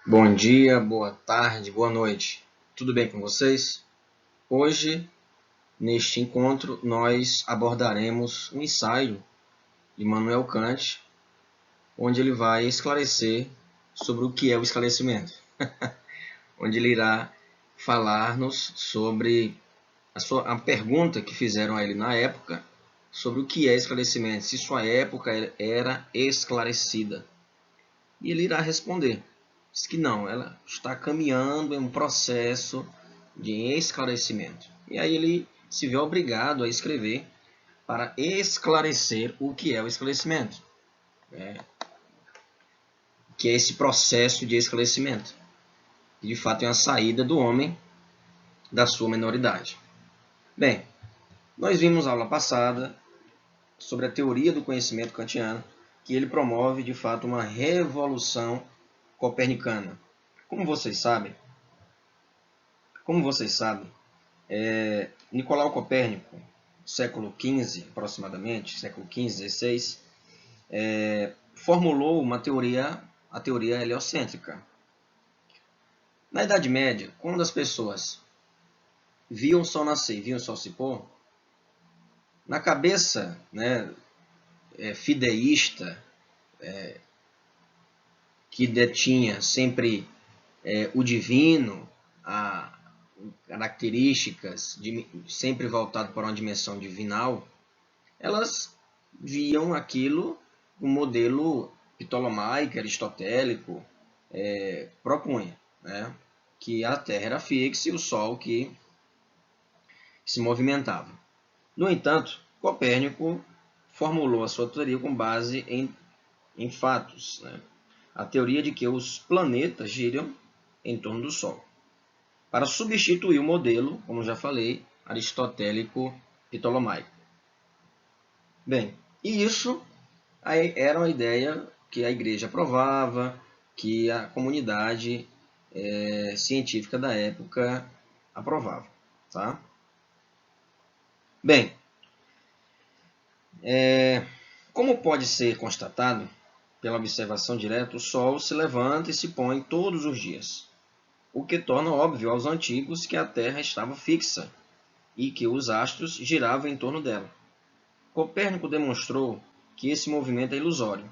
Bom dia, boa tarde, boa noite. Tudo bem com vocês? Hoje, neste encontro, nós abordaremos um ensaio de Immanuel Kant, onde ele vai esclarecer sobre o que é o esclarecimento. Onde ele irá falar-nos sobre a pergunta que fizeram a ele na época sobre o que é esclarecimento, se sua época era esclarecida. E ele irá responder. Diz que não, ela está caminhando em um processo de esclarecimento. E aí ele se vê obrigado a escrever para esclarecer o que é o esclarecimento, que é esse processo de esclarecimento, que de fato é a saída do homem da sua menoridade. Bem, nós vimos na aula passada sobre a teoria do conhecimento kantiano, que ele promove de fato uma revolução copernicana. Como vocês sabem, Nicolau Copérnico, século XV aproximadamente, século XV, XVI, formulou a teoria heliocêntrica. Na Idade Média, quando as pessoas viam o Sol nascer e viam o Sol se pôr, na cabeça fideísta, que detinha sempre o divino, características sempre voltado para uma dimensão divinal, elas viam aquilo um modelo ptolomaico, aristotélico, propunha, que a Terra era fixa e o Sol que se movimentava. No entanto, Copérnico formulou a sua teoria com base em fatos. A teoria de que os planetas giram em torno do Sol, para substituir o modelo, como já falei, aristotélico ptolomaico. Bem, e isso era uma ideia que a igreja aprovava, que a comunidade científica da época aprovava. Tá? Bem, como pode ser constatado pela observação direta, o Sol se levanta e se põe todos os dias, o que torna óbvio aos antigos que a Terra estava fixa e que os astros giravam em torno dela. Copérnico demonstrou que esse movimento é ilusório,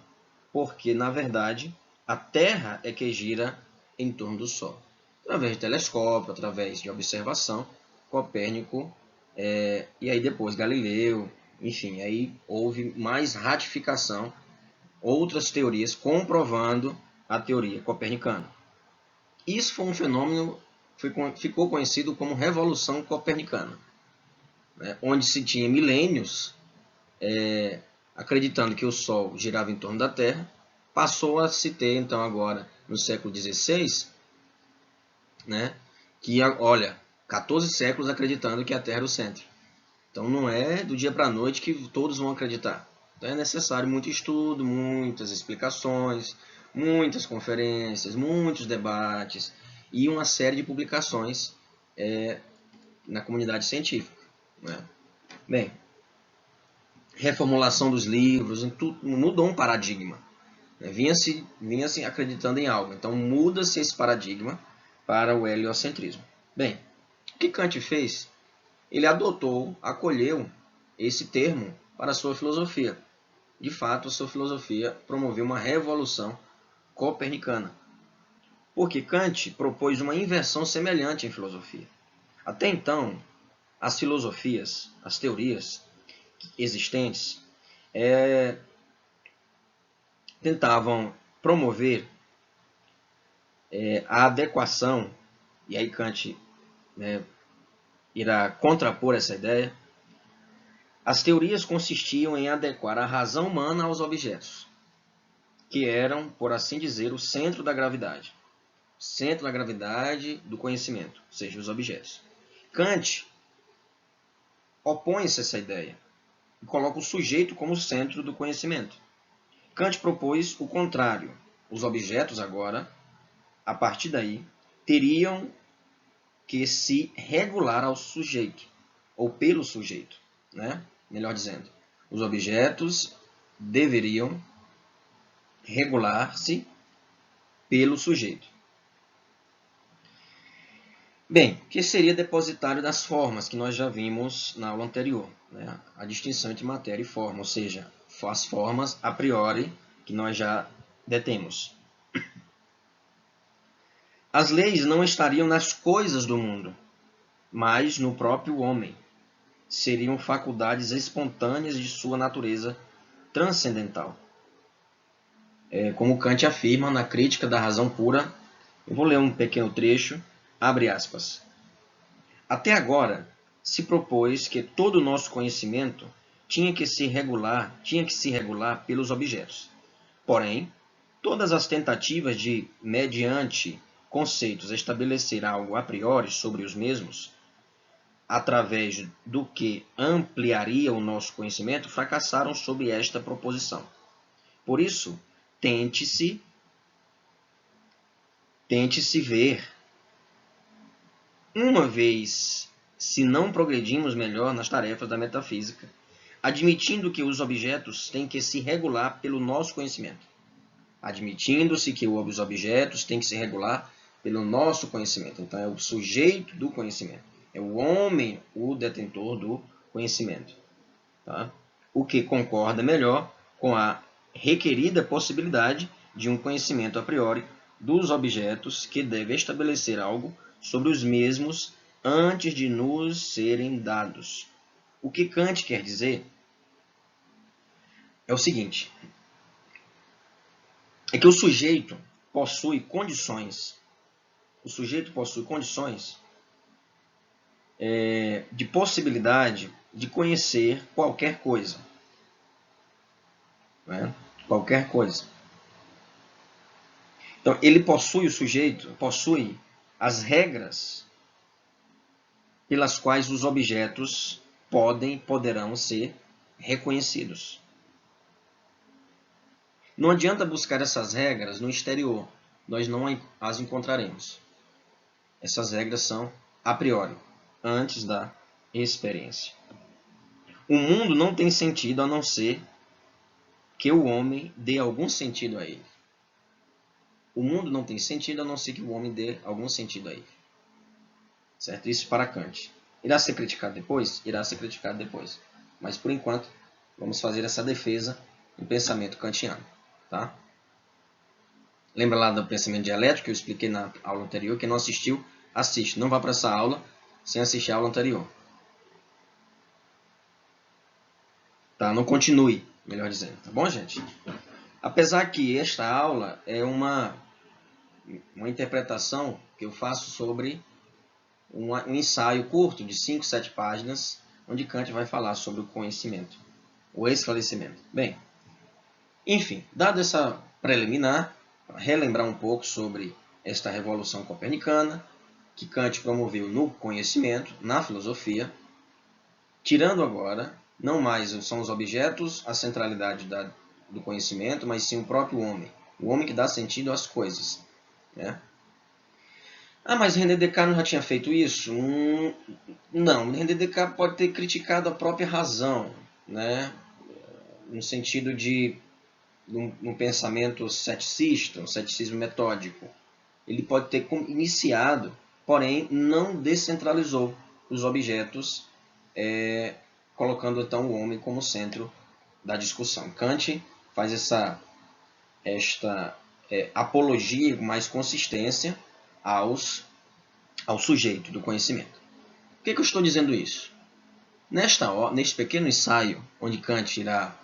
porque, na verdade, a Terra é que gira em torno do Sol. Através de telescópio, através de observação, Copérnico, e aí depois Galileu, enfim, aí houve mais ratificação, outras teorias comprovando a teoria copernicana. Isso foi um fenômeno ficou conhecido como Revolução Copernicana, onde se tinha milênios acreditando que o Sol girava em torno da Terra, passou a se ter, então, agora, no século XVI, que, olha, 14 séculos acreditando que a Terra era o centro. Então, não é do dia para a noite que todos vão acreditar. Então, é necessário muito estudo, muitas explicações, muitas conferências, muitos debates e uma série de publicações na comunidade científica. Bem, reformulação dos livros, mudou um paradigma. Vinha-se acreditando em algo, então muda-se esse paradigma para o heliocentrismo. Bem, o que Kant fez? Ele acolheu esse termo para a sua filosofia. De fato, a sua filosofia promoveu uma revolução copernicana, porque Kant propôs uma inversão semelhante em filosofia. Até então, as filosofias, as teorias existentes, tentavam promover a adequação, e aí Kant irá contrapor essa ideia. As teorias consistiam em adequar a razão humana aos objetos, que eram, por assim dizer, o centro da gravidade do conhecimento, ou seja, os objetos. Kant opõe-se a essa ideia e coloca o sujeito como centro do conhecimento. Kant propôs o contrário. Os objetos agora, a partir daí, teriam que se regular ao sujeito, ou pelo sujeito, melhor dizendo. Os objetos deveriam regular-se pelo sujeito. Bem, o que seria depositário das formas, que nós já vimos na aula anterior, né? A distinção entre matéria e forma, ou seja, as formas a priori que nós já detemos. As leis não estariam nas coisas do mundo, mas no próprio homem. Seriam faculdades espontâneas de sua natureza transcendental. Como Kant afirma na Crítica da Razão Pura, eu vou ler um pequeno trecho, abre aspas. Até agora, se propôs que todo o nosso conhecimento tinha que se regular pelos objetos. Porém, todas as tentativas de, mediante conceitos, estabelecer algo a priori sobre os mesmos, através do que ampliaria o nosso conhecimento, fracassaram sob esta proposição. Por isso, tente-se ver, uma vez, se não progredimos melhor nas tarefas da metafísica, admitindo que os objetos têm que se regular pelo nosso conhecimento. Admitindo-se que os objetos têm que se regular pelo nosso conhecimento. Então, é o sujeito do conhecimento. É o homem o detentor do conhecimento. Tá? O que concorda melhor com a requerida possibilidade de um conhecimento a priori dos objetos que deve estabelecer algo sobre os mesmos antes de nos serem dados. O que Kant quer dizer é o seguinte, é que o sujeito possui condições de possibilidade de conhecer qualquer coisa. Né? Qualquer coisa. Então, o sujeito possui as regras pelas quais os objetos poderão ser reconhecidos. Não adianta buscar essas regras no exterior, nós não as encontraremos. Essas regras são a priori, antes da experiência. O mundo não tem sentido a não ser que o homem dê algum sentido a ele. O mundo não tem sentido a não ser que o homem dê algum sentido a ele. Certo? Isso para Kant. Irá ser criticado depois? Irá ser criticado depois. Mas, por enquanto, vamos fazer essa defesa do pensamento kantiano. Tá? Lembra lá do pensamento dialético que eu expliquei na aula anterior? Quem não assistiu, assiste. Não vá para essa aula sem assistir a aula anterior. Tá? Não continue, melhor dizendo. Tá bom, gente? Apesar que esta aula é uma interpretação que eu faço sobre um ensaio curto de 5, 7 páginas, onde Kant vai falar sobre o conhecimento, o esclarecimento. Bem, enfim, dado essa preliminar, para relembrar um pouco sobre esta revolução copernicana, que Kant promoveu no conhecimento, na filosofia, tirando agora, não mais são os objetos a centralidade do conhecimento, mas sim o próprio homem. O homem que dá sentido às coisas. Né? Ah, mas René Descartes não já tinha feito isso? Não, René Descartes pode ter criticado a própria razão, né? No sentido de um pensamento ceticista, um ceticismo metódico. Ele pode ter iniciado, porém não descentralizou os objetos, colocando então o homem como centro da discussão. Kant faz esta apologia com mais consistência ao sujeito do conhecimento. Por que eu estou dizendo isso? Neste pequeno ensaio, onde Kant irá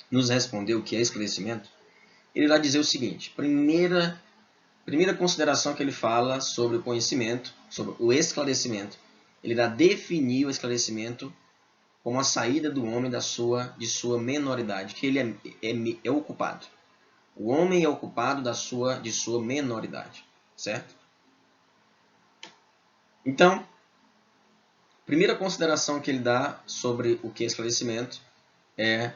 nos responder o que é esclarecimento, ele irá dizer o seguinte: primeira consideração que ele fala sobre o conhecimento, sobre o esclarecimento, ele irá definir o esclarecimento como a saída do homem de sua menoridade, que ele é ocupado. O homem é ocupado de sua menoridade, certo? Então, primeira consideração que ele dá sobre o que é esclarecimento é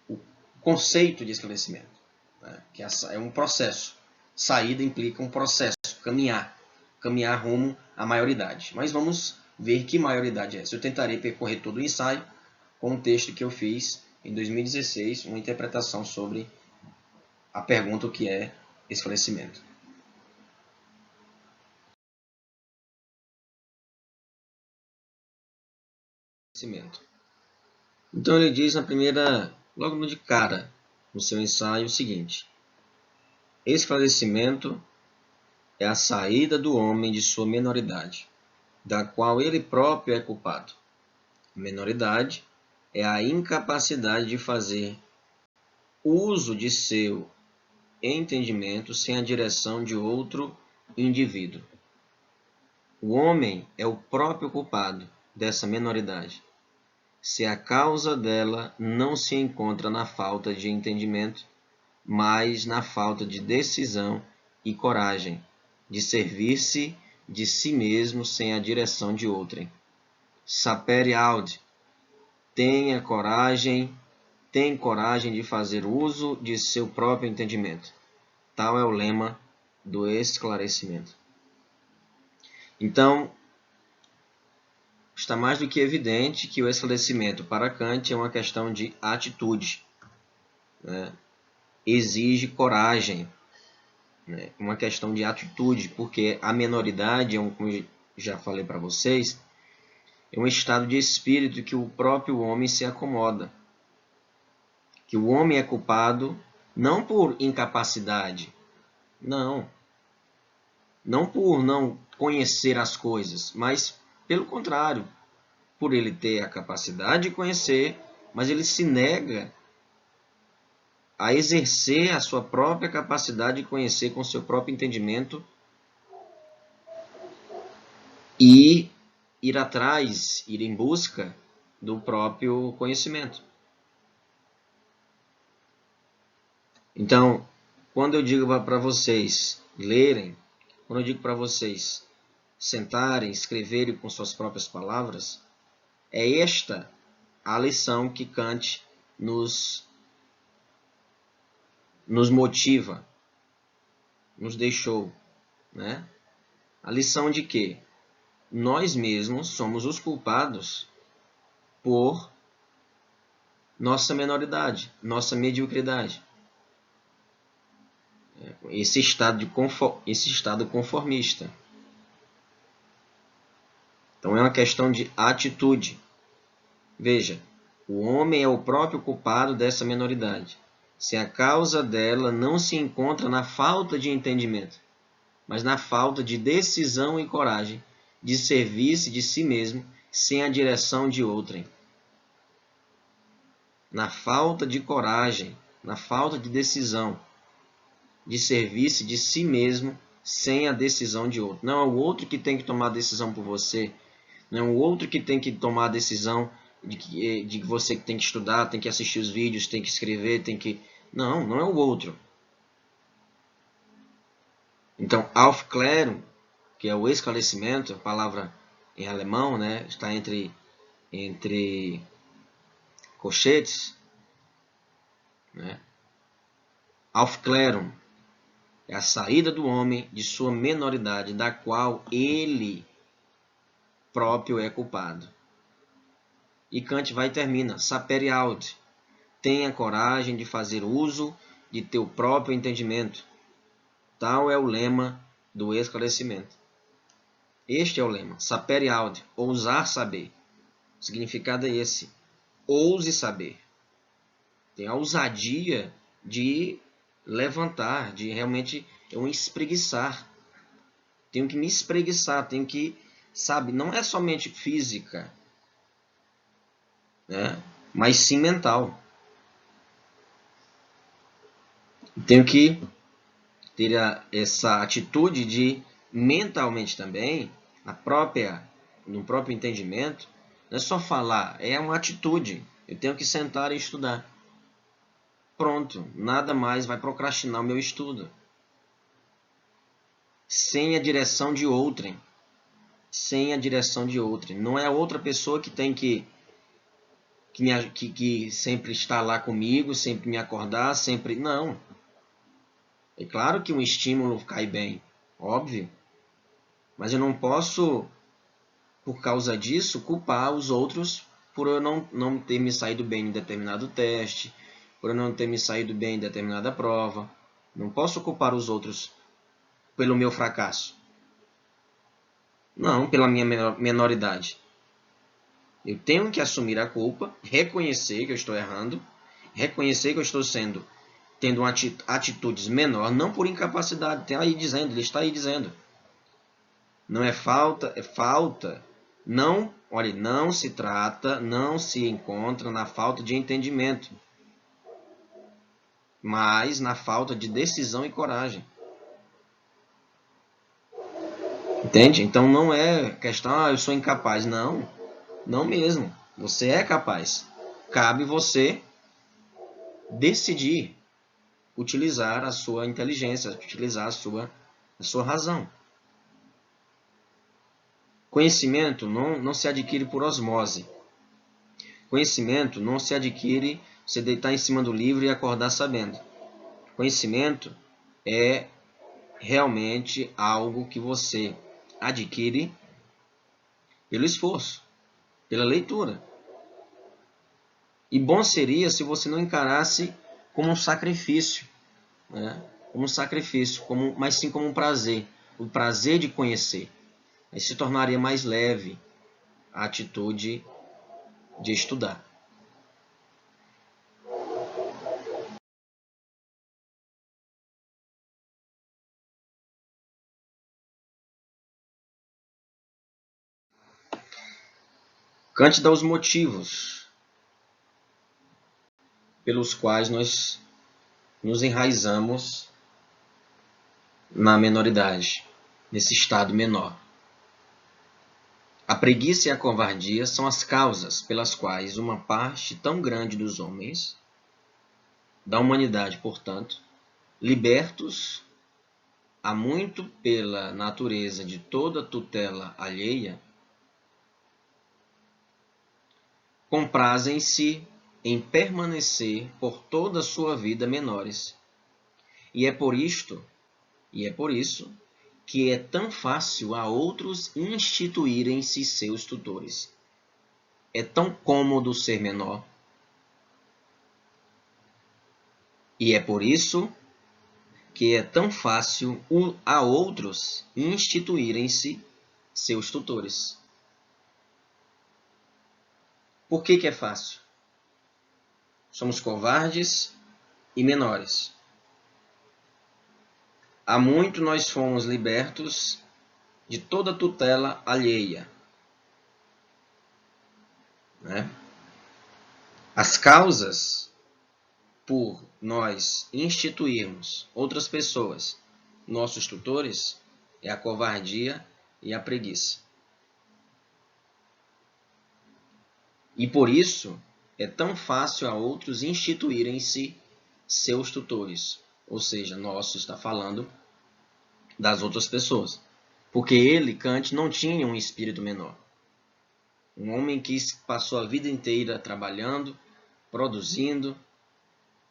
o conceito de esclarecimento, né? Que é um processo. Saída implica um processo, caminhar rumo à maioridade. Mas vamos ver que maioridade é essa. Eu tentarei percorrer todo o ensaio com um texto que eu fiz em 2016, uma interpretação sobre a pergunta o que é esclarecimento. esclarecimento. Então ele diz logo no de cara, no seu ensaio, o seguinte: esclarecimento é a saída do homem de sua menoridade, da qual ele próprio é culpado. A menoridade é a incapacidade de fazer uso de seu entendimento sem a direção de outro indivíduo. O homem é o próprio culpado dessa menoridade, se a causa dela não se encontra na falta de entendimento, mas na falta de decisão e coragem, de servir-se de si mesmo sem a direção de outrem. Sapere aude, tem coragem de fazer uso de seu próprio entendimento. Tal é o lema do esclarecimento. Então, está mais do que evidente que o esclarecimento para Kant é uma questão de atitude, né? Exige coragem, né? Uma questão de atitude, porque a menoridade, como eu já falei para vocês, é um estado de espírito que o próprio homem se acomoda. Que o homem é culpado não por incapacidade, não por não conhecer as coisas, mas pelo contrário, por ele ter a capacidade de conhecer, mas ele se nega a exercer a sua própria capacidade de conhecer com seu próprio entendimento e ir atrás, ir em busca do próprio conhecimento. Então, quando eu digo para vocês lerem, quando eu digo para vocês sentarem, escreverem com suas próprias palavras, é esta a lição que Kant nos motiva, nos deixou, né? A lição de que nós mesmos somos os culpados por nossa menoridade, nossa mediocridade. Esse estado conformista. Então é uma questão de atitude. Veja, o homem é o próprio culpado dessa menoridade, se a causa dela não se encontra na falta de entendimento, mas na falta de decisão e coragem de servir-se de si mesmo sem a direção de outrem. Na falta de coragem, na falta de decisão de servir-se de si mesmo sem a decisão de outro. Não é o outro que tem que tomar a decisão por você, não é o outro que tem que tomar a decisão de que você tem que estudar, tem que assistir os vídeos, tem que escrever, tem que... Não é o outro. Então, Aufklärung, que é o esclarecimento, a palavra em alemão, né, está entre colchetes, né? Aufklärung é a saída do homem de sua menoridade, da qual ele próprio é culpado. E Kant vai e termina, sapere aude, tenha coragem de fazer uso de teu próprio entendimento. Tal é o lema do esclarecimento. Este é o lema, sapere aude, ousar saber. O significado é esse, ouse saber. Tem a ousadia de levantar, de realmente eu espreguiçar. Tenho que me espreguiçar, tenho que, sabe, não é somente física, né, mas sim mental. Tenho que ter essa atitude de mentalmente também, no próprio entendimento, não é só falar, é uma atitude. Eu tenho que sentar e estudar. Pronto, nada mais vai procrastinar o meu estudo. Sem a direção de outrem. Sem a direção de outrem. Não é a outra pessoa que tem que sempre está lá comigo, sempre me acordar, sempre... Não. É claro que um estímulo cai bem, óbvio. Mas eu não posso, por causa disso, culpar os outros por eu não ter me saído bem em determinado teste, por eu não ter me saído bem em determinada prova. Não posso culpar os outros pelo meu fracasso. Não, pela minha menoridade. Eu tenho que assumir a culpa, reconhecer que eu estou errando, reconhecer que eu estou tendo atitudes menor, não por incapacidade. Tem aí dizendo, ele está aí dizendo. Não é falta, é falta. Não, olha, não se trata, não se encontra na falta de entendimento, mas na falta de decisão e coragem. Entende? Então não é questão, eu sou incapaz. Não, não mesmo. Você é capaz. Cabe você decidir utilizar a sua inteligência, utilizar a sua razão. Conhecimento não se adquire por osmose. Conhecimento não se adquire você deitar em cima do livro e acordar sabendo. Conhecimento é realmente algo que você adquire pelo esforço, pela leitura. E bom seria se você não encarasse como um sacrifício, né? Como um sacrifício, mas sim como um prazer. O prazer de conhecer. Aí se tornaria mais leve a atitude de estudar. Kant dá os motivos pelos quais nós nos enraizamos na menoridade, nesse estado menor. A preguiça e a covardia são as causas pelas quais uma parte tão grande dos homens, da humanidade, portanto, libertos há muito pela natureza de toda tutela alheia, comprazem-se em permanecer por toda a sua vida menores. E é por isso que é tão fácil a outros instituírem-se seus tutores. É tão cômodo ser menor. E é por isso que é tão fácil a outros instituírem-se seus tutores. Por que é fácil? Somos covardes e menores. Há muito nós fomos libertos de toda tutela alheia, né? As causas por nós instituirmos outras pessoas, nossos tutores, é a covardia e a preguiça. E por isso é tão fácil a outros instituírem-se seus tutores. Ou seja, nosso está falando das outras pessoas. Porque ele, Kant, não tinha um espírito menor. Um homem que passou a vida inteira trabalhando, produzindo,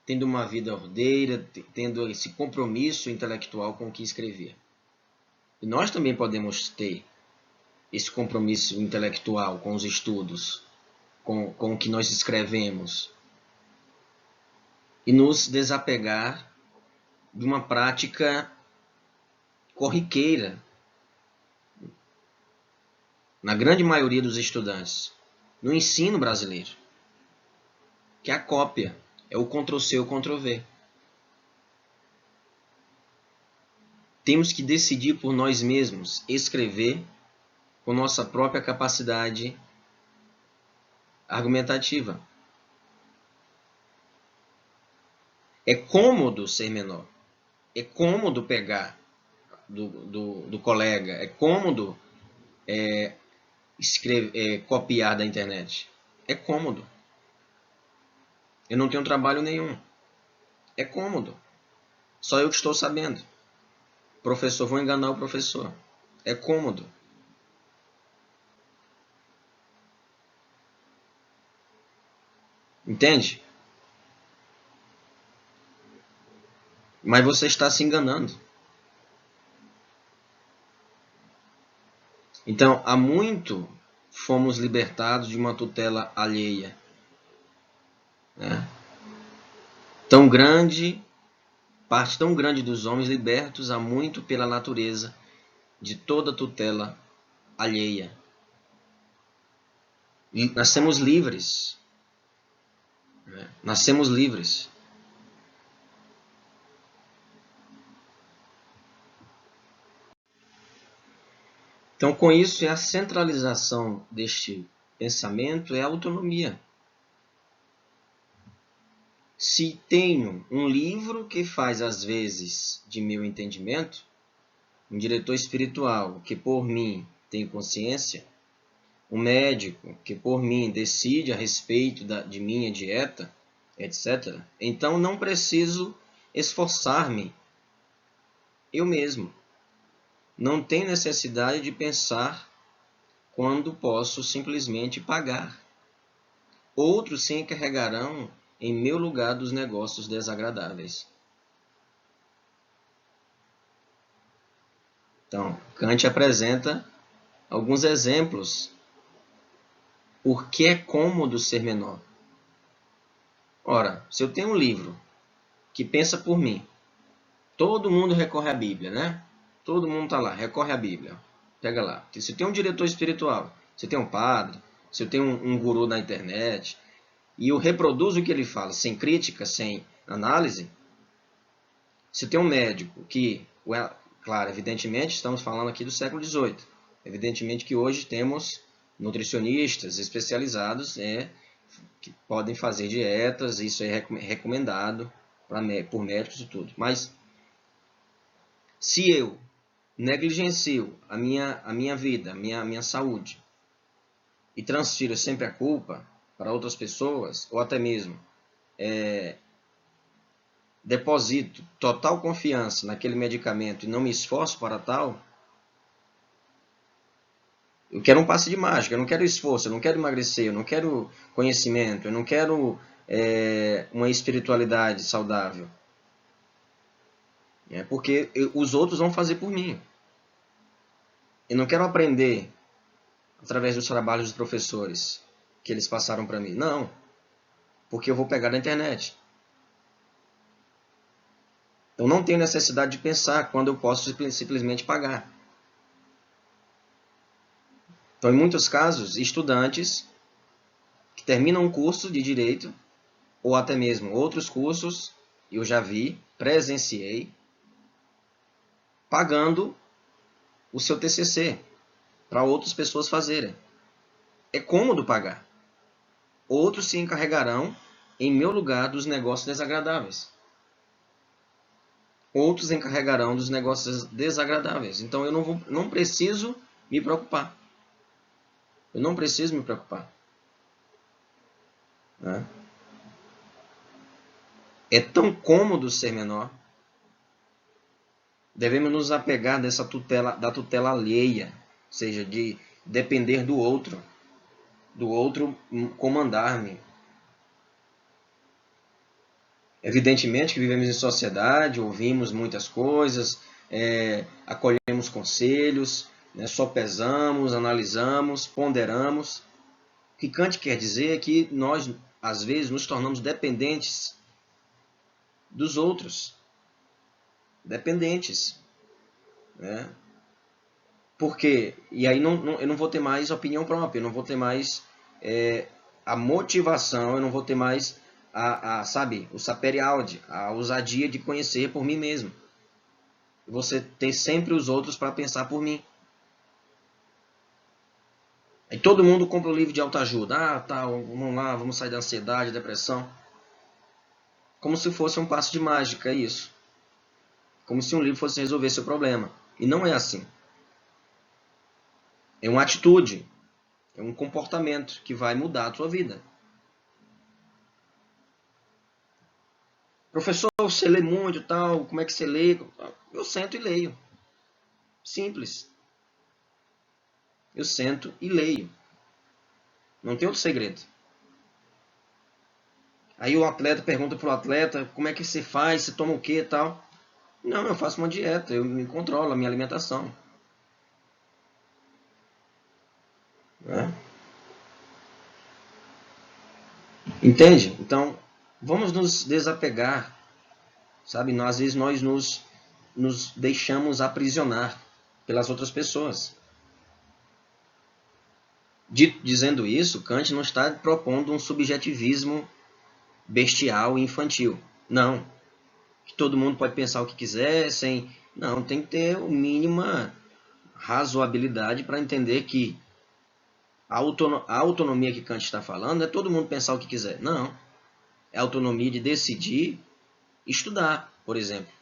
tendo uma vida ordeira, tendo esse compromisso intelectual com o que escrevia. E nós também podemos ter esse compromisso intelectual com os estudos, com o que nós escrevemos, e nos desapegar de uma prática corriqueira na grande maioria dos estudantes, no ensino brasileiro, que é a cópia, é o Ctrl+C ou Ctrl+V. Temos que decidir por nós mesmos, escrever com nossa própria capacidade argumentativa. É cômodo ser menor. É cômodo pegar do colega. É cômodo copiar da internet. É cômodo. Eu não tenho trabalho nenhum. É cômodo. Só eu que estou sabendo. Professor, vou enganar o professor. É cômodo. Entende? Mas você está se enganando. Então, há muito fomos libertados de uma tutela alheia, né? Tão grande, parte tão grande dos homens libertos há muito pela natureza de toda tutela alheia. Nascemos livres. Né? Nascemos livres. Então, com isso, a centralização deste pensamento é a autonomia. Se tenho um livro que faz as vezes de meu entendimento, um diretor espiritual que por mim tem consciência, um médico que por mim decide a respeito de minha dieta, etc., então não preciso esforçar-me eu mesmo. Não tenho necessidade de pensar quando posso simplesmente pagar. Outros se encarregarão em meu lugar dos negócios desagradáveis. Então, Kant apresenta alguns exemplos por que é cômodo ser menor. Ora, se eu tenho um livro que pensa por mim, todo mundo recorre à Bíblia, né? Todo mundo está lá, recorre à Bíblia. Pega lá. Se tem um diretor espiritual, se tem um padre, se eu tenho um guru na internet, e eu reproduzo o que ele fala, sem crítica, sem análise, se tem um médico que, claro, evidentemente, estamos falando aqui do século XVIII, evidentemente que hoje temos nutricionistas especializados que podem fazer dietas, isso é recomendado por médicos e tudo. Mas se eu negligencio a minha vida, a minha saúde, e transfiro sempre a culpa para outras pessoas, ou até mesmo deposito total confiança naquele medicamento e não me esforço para tal, eu quero um passe de mágica, eu não quero esforço, eu não quero emagrecer, eu não quero conhecimento, eu não quero uma espiritualidade saudável. Porque os outros vão fazer por mim. Eu não quero aprender através dos trabalhos dos professores que eles passaram para mim. Não, porque eu vou pegar na internet. Eu não tenho necessidade de pensar quando eu posso simplesmente pagar. Então, em muitos casos, estudantes que terminam um curso de direito, ou até mesmo outros cursos, eu já vi, presenciei, pagando o seu TCC para outras pessoas fazerem. É cômodo pagar. Outros se encarregarão em meu lugar dos negócios desagradáveis. Outros encarregarão dos negócios desagradáveis. Então eu não preciso me preocupar. Eu não preciso me preocupar. Né? É tão cômodo ser menor. Devemos nos apegar da tutela alheia, ou seja, de depender do outro comandar-me. Evidentemente que vivemos em sociedade, ouvimos muitas coisas, acolhemos conselhos, né, sopesamos, analisamos, ponderamos. O que Kant quer dizer é que nós, às vezes, nos tornamos dependentes dos outros. Dependentes. Né? Porque, e aí eu não vou ter mais opinião própria, eu não vou ter mais a motivação, eu não vou ter mais sabe, o sapere aude, a ousadia de conhecer por mim mesmo. Você tem sempre os outros para pensar por mim. Aí todo mundo compra o livro de autoajuda. Tá, vamos lá, vamos sair da ansiedade, depressão. Como se fosse um passo de mágica, é isso. Como se um livro fosse resolver seu problema. E não é assim. É uma atitude, é um comportamento que vai mudar a sua vida. Professor, você lê muito e tal, como é que você lê? Eu sento e leio. Simples. Eu sento e leio. Não tem outro segredo. Aí o atleta pergunta para o atleta, como é que você faz, você toma o que e tal? Não, eu faço uma dieta, eu me controlo a minha alimentação. Né? Entende? Então, vamos nos desapegar. Sabe? Às vezes nós nos deixamos aprisionar pelas outras pessoas. Dizendo isso, Kant não está propondo um subjetivismo bestial e infantil. Não. Que todo mundo pode pensar o que quiser, sem... Não, tem que ter a mínima razoabilidade para entender que a autonomia que Kant está falando é todo mundo pensar o que quiser. Não. É a autonomia de decidir estudar, por exemplo.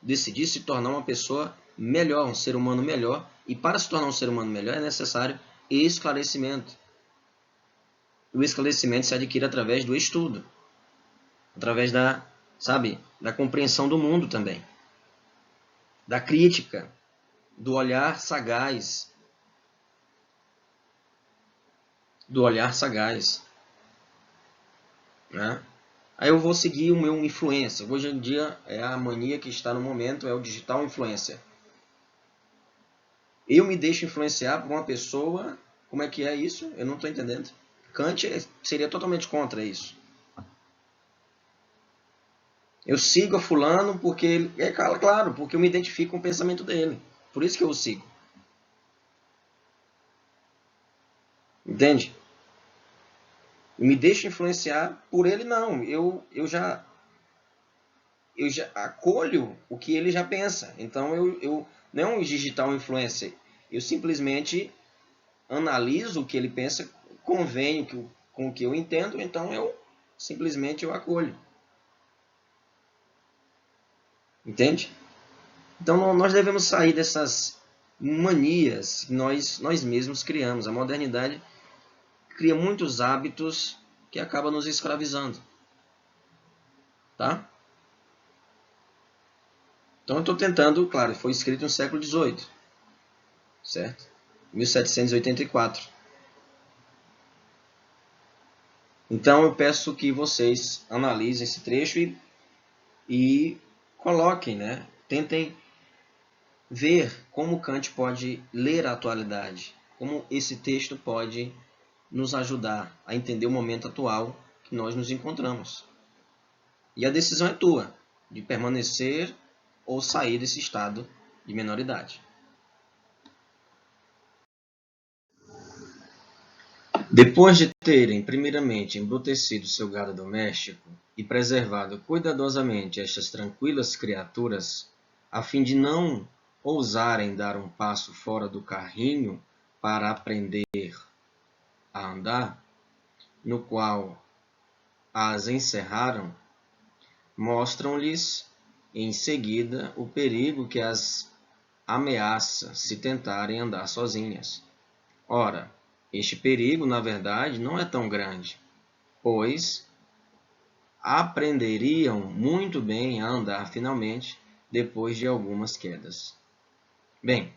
Decidir se tornar uma pessoa melhor, um ser humano melhor. E para se tornar um ser humano melhor é necessário esclarecimento. O esclarecimento se adquire através do estudo. Através da compreensão do mundo também. Da crítica. Do olhar sagaz. Do olhar sagaz. Né? Aí eu vou seguir o meu influencer. Hoje em dia é a mania que está no momento, é o digital influencer. Eu me deixo influenciar por uma pessoa. Como é que é isso? Eu não estou entendendo. Kant seria totalmente contra isso. Eu sigo a fulano porque ele... É claro, porque eu me identifico com o pensamento dele. Por isso que eu o sigo. Entende? Eu me deixo influenciar por ele, não. Eu já acolho o que ele já pensa. Então, eu não é um digital influencer. Eu simplesmente analiso o que ele pensa, convenho com o que eu entendo, então eu simplesmente acolho. Entende? Então, nós devemos sair dessas manias que nós mesmos criamos. A modernidade cria muitos hábitos que acabam nos escravizando. Tá? Então eu estou tentando, claro, foi escrito no século XVIII, certo? 1784. Então eu peço que vocês analisem esse trecho e coloquem, né? Tentem ver como Kant pode ler a atualidade, como esse texto pode nos ajudar a entender o momento atual que nós nos encontramos. E a decisão é tua, de permanecer ou sair desse estado de menoridade. Depois de terem, primeiramente, embrutecido seu gado doméstico e preservado cuidadosamente estas tranquilas criaturas, a fim de não ousarem dar um passo fora do carrinho para aprender a andar, no qual as encerraram, mostram-lhes em seguida o perigo que as ameaça se tentarem andar sozinhas. Ora, este perigo, na verdade, não é tão grande, pois aprenderiam muito bem a andar finalmente depois de algumas quedas. Bem,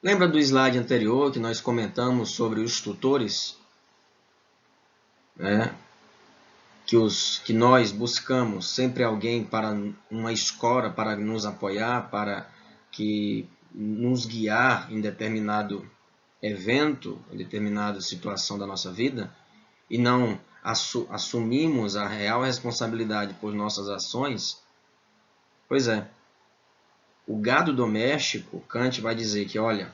lembra do slide anterior que nós comentamos sobre os tutores? Né? Que nós buscamos sempre alguém para uma escola, para nos apoiar, para que nos guiar em determinado evento, em determinada situação da nossa vida, e não assumimos a real responsabilidade por nossas ações. Pois é, o gado doméstico, Kant vai dizer que, olha,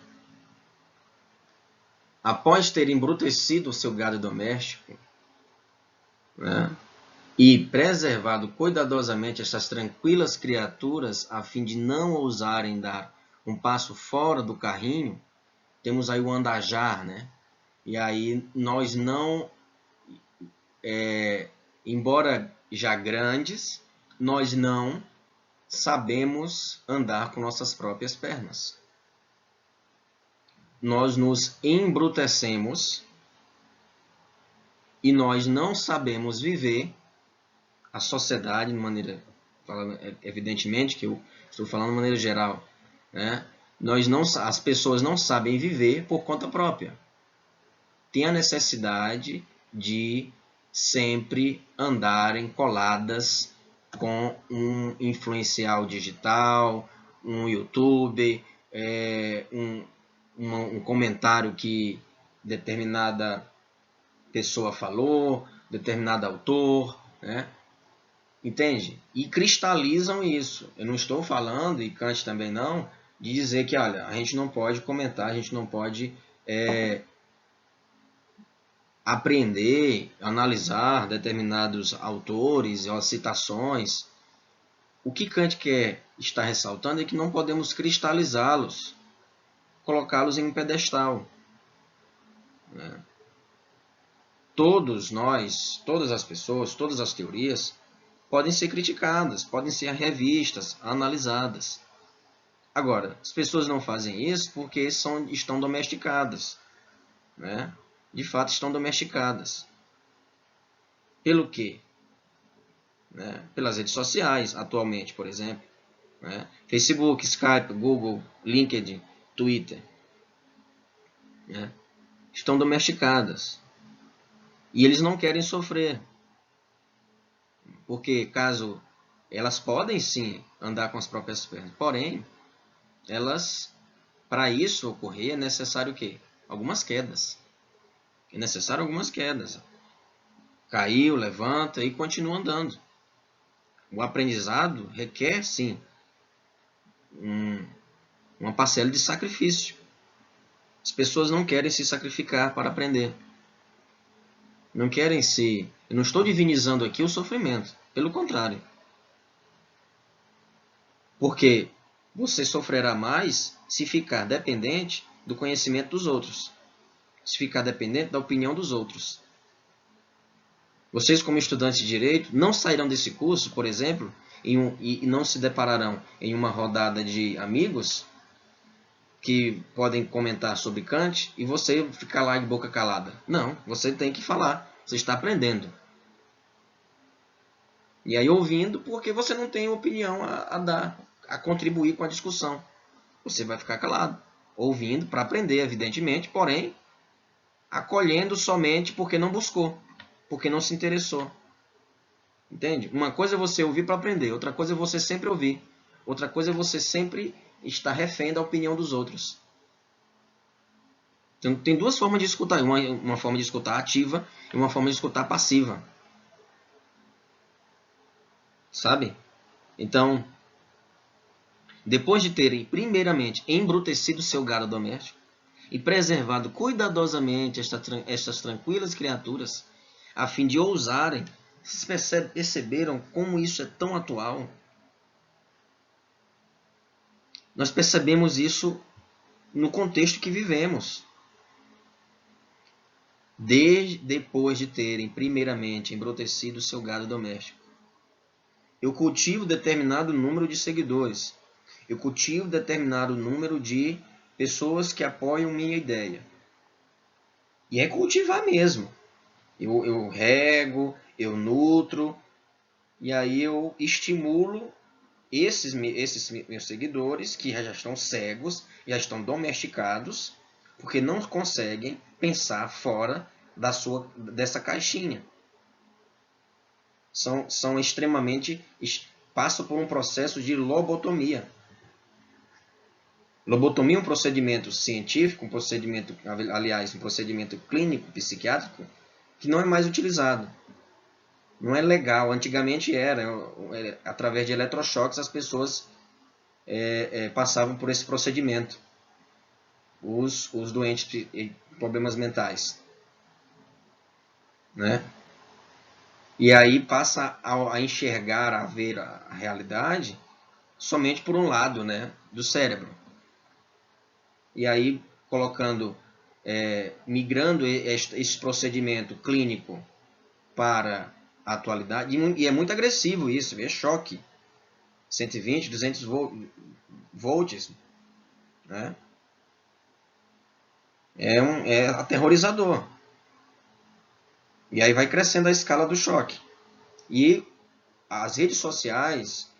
após ter embrutecido o seu gado doméstico, né, e preservado cuidadosamente essas tranquilas criaturas a fim de não ousarem dar um passo fora do carrinho, temos aí o andajar, né? E aí nós não, embora já grandes, nós não sabemos andar com nossas próprias pernas. Nós nos embrutecemos e nós não sabemos viver a sociedade de maneira, evidentemente que eu estou falando de maneira geral, né? As pessoas não sabem viver por conta própria. Tem a necessidade de sempre andarem coladas com um influencial digital, um YouTube, um comentário que determinada pessoa falou, determinado autor, né? Entende? E cristalizam isso. Eu não estou falando, e Kant também não, de dizer que, olha, a gente não pode comentar, a gente não pode Aprender, analisar determinados autores ou citações. O que Kant quer estar ressaltando é que não podemos cristalizá-los, colocá-los em um pedestal. Todos nós, todas as pessoas, todas as teorias podem ser criticadas, podem ser revistas, analisadas. Agora, as pessoas não fazem isso porque estão domesticadas. De fato, estão domesticadas. Pelo quê? Pelas redes sociais, atualmente, por exemplo. Facebook, Skype, Google, LinkedIn, Twitter. Estão domesticadas. E eles não querem sofrer. Porque caso elas podem sim andar com as próprias pernas. Porém, para isso ocorrer, é necessário o quê? Algumas quedas. É necessário algumas quedas. Caiu, levanta e continua andando. O aprendizado requer, sim, uma parcela de sacrifício. As pessoas não querem se sacrificar para aprender. Não querem se... Eu não estou divinizando aqui o sofrimento. Pelo contrário. Porque você sofrerá mais se ficar dependente do conhecimento dos outros. Se ficar dependente da opinião dos outros. Vocês, como estudantes de Direito, não sairão desse curso, por exemplo, e não se depararão em uma rodada de amigos que podem comentar sobre Kant e você ficar lá de boca calada. Não, você tem que falar. Você está aprendendo. E aí ouvindo porque você não tem opinião a dar, a contribuir com a discussão. Você vai ficar calado, ouvindo para aprender, evidentemente, porém acolhendo somente porque não buscou, porque não se interessou. Entende? Uma coisa é você ouvir para aprender, outra coisa é você sempre ouvir. Outra coisa é você sempre estar refém da opinião dos outros. Então, tem duas formas de escutar. Uma forma de escutar ativa e uma forma de escutar passiva. Sabe? Então, depois de terem, primeiramente, embrutecido seu gado doméstico e preservado cuidadosamente estas tranquilas criaturas, a fim de ousarem, vocês perceberam como isso é tão atual? Nós percebemos isso no contexto que vivemos. Depois de terem, primeiramente, embrutecido seu gado doméstico. Eu cultivo determinado número de seguidores. Eu cultivo determinado número de pessoas que apoiam minha ideia. E é cultivar mesmo. Eu rego, eu nutro, e aí eu estimulo esses meus seguidores, que já estão cegos, já estão domesticados, porque não conseguem pensar fora dessa caixinha. São extremamente... passam por um processo de lobotomia. Lobotomia é um procedimento científico, um procedimento clínico, psiquiátrico, que não é mais utilizado. Não é legal. Antigamente era. Através de eletrochoques as pessoas passavam por esse procedimento. Os doentes de problemas mentais. Né? E aí passa a enxergar, a ver a realidade somente por um lado, né, do cérebro. E aí migrando esse procedimento clínico para a atualidade, e é muito agressivo isso, é choque. 120, 200 volts, né? É aterrorizador. E aí vai crescendo a escala do choque. E as redes sociais,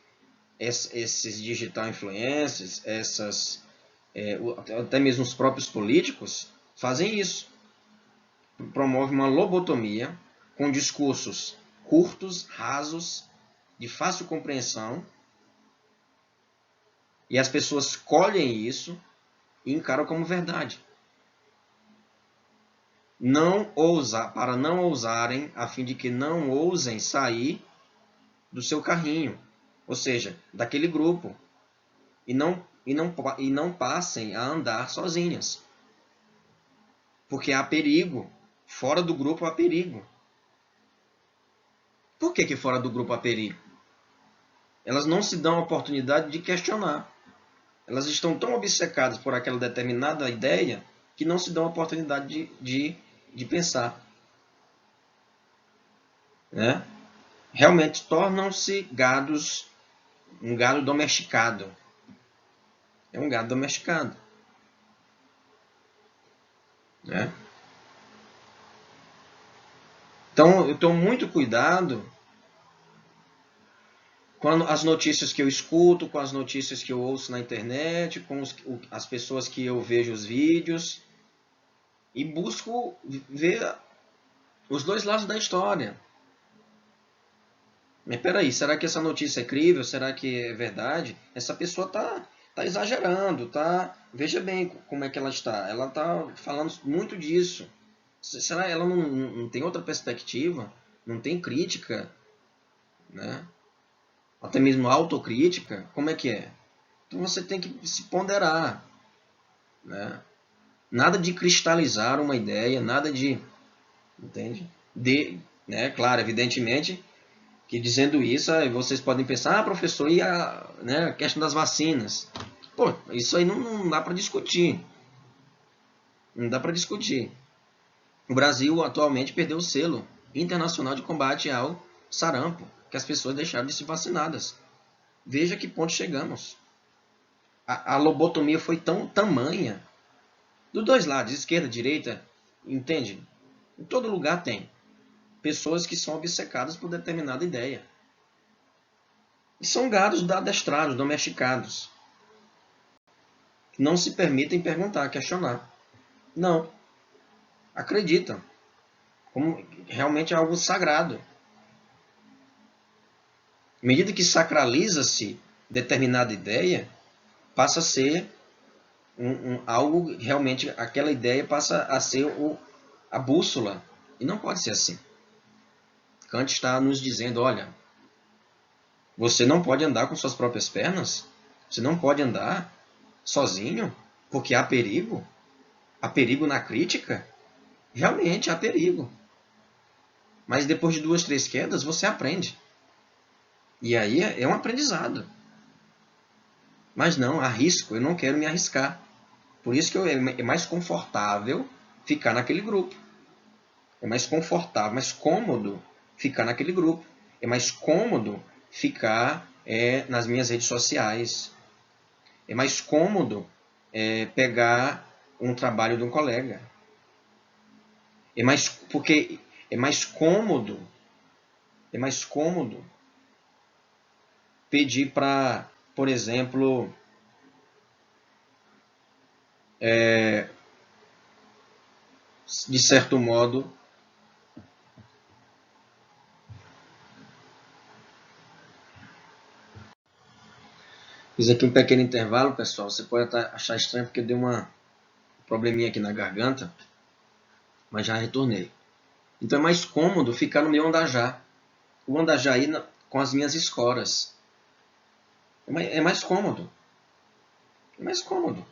esses digital influencers, até mesmo os próprios políticos, fazem isso. Promovem uma lobotomia com discursos curtos, rasos, de fácil compreensão. E as pessoas colhem isso e encaram como verdade. Para não ousarem, a fim de que não ousem sair do seu carrinho, ou seja, daquele grupo, e não passem a andar sozinhas. Porque há perigo. Fora do grupo há perigo. Por que fora do grupo há perigo? Elas não se dão a oportunidade de questionar. Elas estão tão obcecadas por aquela determinada ideia que não se dão a oportunidade de pensar. Né? Realmente tornam-se gados, um gado domesticado. É um gado domesticado. Né? Então, eu tomo muito cuidado com as notícias que eu escuto, com as notícias que eu ouço na internet, com as pessoas que eu vejo os vídeos, e busco ver os dois lados da história. Mas peraí, será que essa notícia é crível? Será que é verdade? Essa pessoa tá exagerando, tá? Veja bem como é que ela está. Ela está falando muito disso. Será que ela não tem outra perspectiva? Não tem crítica? Né? Até mesmo autocrítica? Como é que é? Então você tem que se ponderar. Né? Nada de cristalizar uma ideia, nada de... Entende? Né? Claro, evidentemente, que dizendo isso, vocês podem pensar, professor, e né, a questão das vacinas? Pô, isso aí não dá para discutir. Não dá para discutir. O Brasil atualmente perdeu o selo internacional de combate ao sarampo, que as pessoas deixaram de ser vacinadas. Veja que ponto chegamos. A lobotomia foi tão tamanha, dos dois lados, esquerda, direita, entende? Em todo lugar tem pessoas que são obcecadas por determinada ideia. E são gados adestrados, domesticados, que não se permitem perguntar, questionar. Não. Acreditam. Como realmente é algo sagrado. À medida que sacraliza-se determinada ideia, passa a ser algo realmente, aquela ideia passa a ser a bússola. E não pode ser assim. Kant está nos dizendo, olha, você não pode andar com suas próprias pernas, você não pode andar sozinho, porque há perigo. Há perigo na crítica? Realmente há perigo. Mas depois de 2, 3 quedas, você aprende. E aí é um aprendizado. Mas não, arrisco, eu não quero me arriscar. Por isso que é mais confortável ficar naquele grupo. É mais confortável, mais cômodo ficar naquele grupo. É mais cômodo ficar nas minhas redes sociais. É mais cômodo pegar um trabalho de um colega. Porque é mais cômodo pedir para, por exemplo, de certo modo, fiz aqui um pequeno intervalo, pessoal. Você pode até achar estranho porque deu um probleminha aqui na garganta, mas já retornei. Então é mais cômodo ficar no meu andajá. O andajá aí com as minhas escoras. É mais cômodo. É mais cômodo.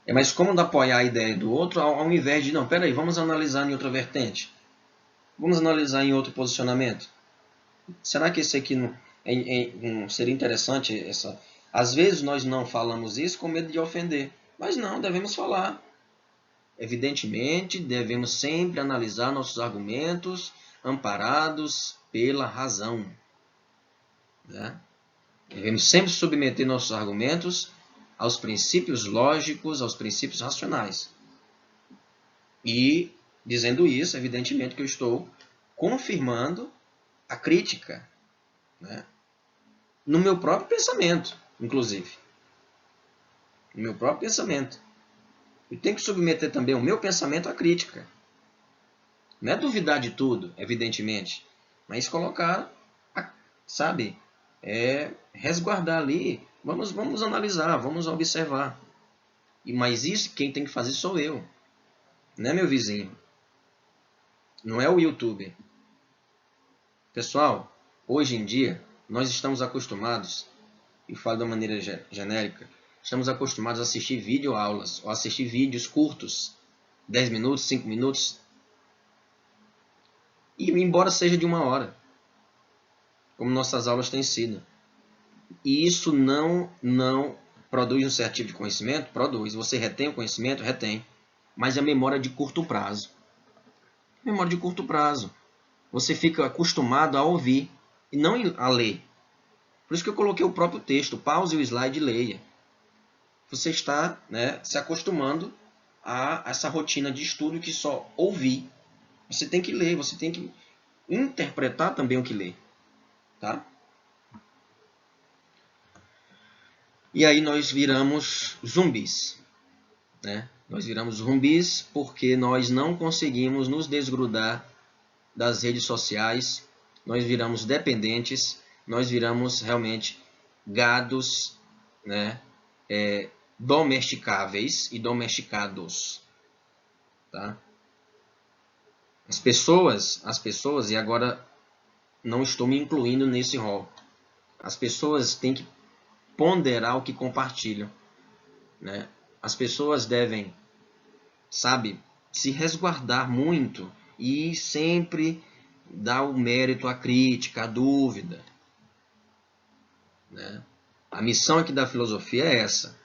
É mais cômodo apoiar a ideia do outro ao invés de, não, peraí, vamos analisar em outra vertente. Vamos analisar em outro posicionamento. Será que esse aqui não seria interessante? Às vezes nós não falamos isso com medo de ofender. Mas não, devemos falar. Evidentemente, devemos sempre analisar nossos argumentos amparados pela razão. Né? Devemos sempre submeter nossos argumentos aos princípios lógicos, aos princípios racionais. E, dizendo isso, evidentemente que eu estou confirmando a crítica, né? No meu próprio pensamento, inclusive. No meu próprio pensamento. Eu tenho que submeter também o meu pensamento à crítica. Não é duvidar de tudo, evidentemente, mas colocar, sabe, resguardar ali. Vamos analisar, vamos observar. Mas isso quem tem que fazer sou eu. Não é meu vizinho. Não é o YouTube. Pessoal, hoje em dia, nós estamos acostumados, e falo da maneira genérica, Estamos acostumados a assistir videoaulas ou assistir vídeos curtos, 10 minutos, 5 minutos, e embora seja de 1 hora, como nossas aulas têm sido. E isso não produz um certo tipo de conhecimento? Produz. Você retém o conhecimento? Retém. Mas é memória de curto prazo. Memória de curto prazo. Você fica acostumado a ouvir e não a ler. Por isso que eu coloquei o próprio texto. Pause o slide e leia. Você está, né, se acostumando a essa rotina de estudo que só ouvir. Você tem que ler, você tem que interpretar também o que lê. Tá? E aí nós viramos zumbis. Né? Nós viramos zumbis porque nós não conseguimos nos desgrudar das redes sociais. Nós viramos dependentes. Nós viramos realmente gados, né? Domesticáveis e domesticados. Tá? As pessoas, e agora não estou me incluindo nesse rol. As pessoas têm que ponderar o que compartilham, né? As pessoas devem, sabe, se resguardar muito e sempre dar o mérito à crítica, à dúvida, né? A missão aqui da filosofia é essa: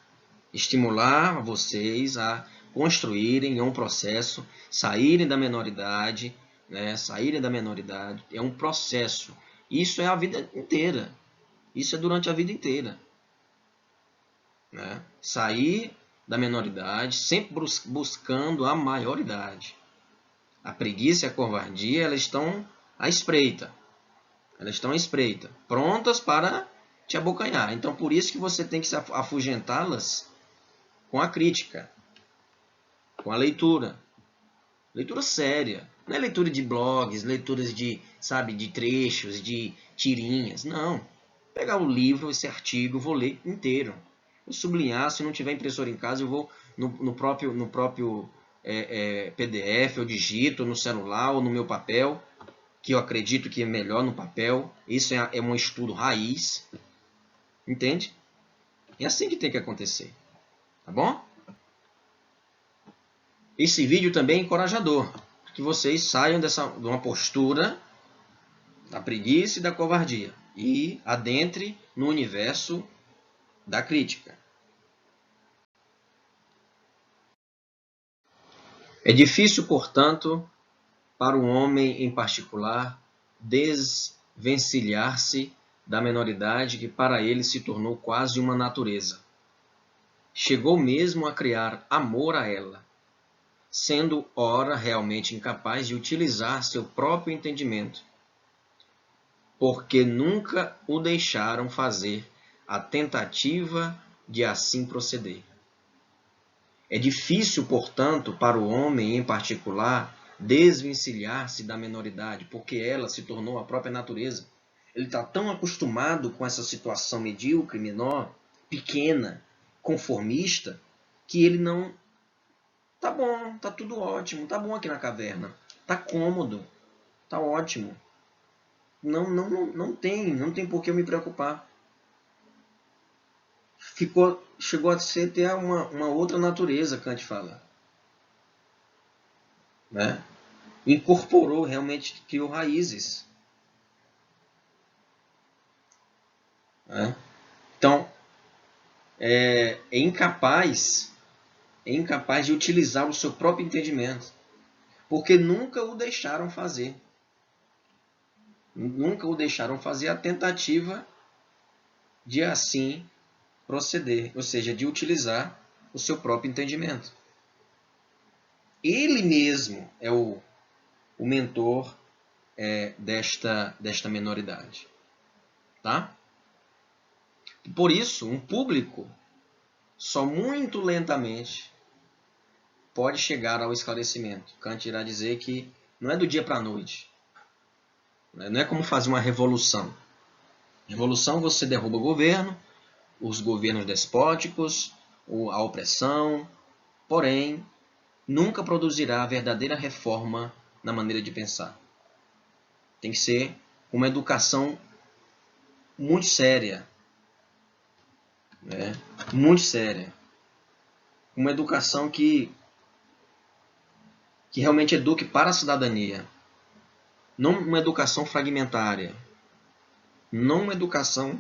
estimular vocês a construírem um processo, saírem da menoridade, né? Saírem da menoridade é um processo. Isso é a vida inteira. Isso é durante a vida inteira. Né? Sair da menoridade, sempre buscando a maioridade. A preguiça e a covardia, elas estão à espreita. Elas estão à espreita, prontas para te abocanhar. Então, por isso que você tem que se afugentá-las com a crítica, com a leitura. Leitura séria. Não é leitura de blogs, leituras de, sabe, de trechos, de tirinhas. Não. Vou pegar o livro, esse artigo, vou ler inteiro. Vou sublinhar, se não tiver impressora em casa, eu vou no próprio PDF, eu digito no celular ou no meu papel, que eu acredito que é melhor no papel. Isso é um estudo raiz. Entende? É assim que tem que acontecer. Tá bom? Esse vídeo também é encorajador. Que vocês saiam de uma postura da preguiça e da covardia e adentre no universo da crítica. É difícil, portanto, para um homem em particular desvencilhar-se da menoridade que para ele se tornou quase uma natureza. Chegou mesmo a criar amor a ela, sendo ora realmente incapaz de utilizar seu próprio entendimento, porque nunca o deixaram fazer a tentativa de assim proceder. É difícil, portanto, para o homem em particular desvencilhar-se da menoridade, porque ela se tornou a própria natureza. Ele está tão acostumado com essa situação medíocre, menor, pequena, conformista, que ele não... Tá bom, tá tudo ótimo, tá bom aqui na caverna, tá cômodo, tá ótimo. Não tem por que eu me preocupar. Chegou a ser até uma outra natureza, Kant fala. Né? Incorporou, realmente criou raízes. Né? Então, é incapaz de utilizar o seu próprio entendimento, porque nunca o deixaram fazer. Nunca o deixaram fazer a tentativa de assim proceder, ou seja, de utilizar o seu próprio entendimento. Ele mesmo é o mentor desta menoridade. Tá? Por isso, um público só muito lentamente pode chegar ao esclarecimento. Kant irá dizer que não é do dia para a noite. Não é como fazer uma revolução. Revolução, você derruba o governo, os governos despóticos, a opressão, porém, nunca produzirá a verdadeira reforma na maneira de pensar. Tem que ser uma educação muito séria, né? muito séria. Uma educação que realmente eduque para a cidadania. Não uma educação fragmentária. Não uma educação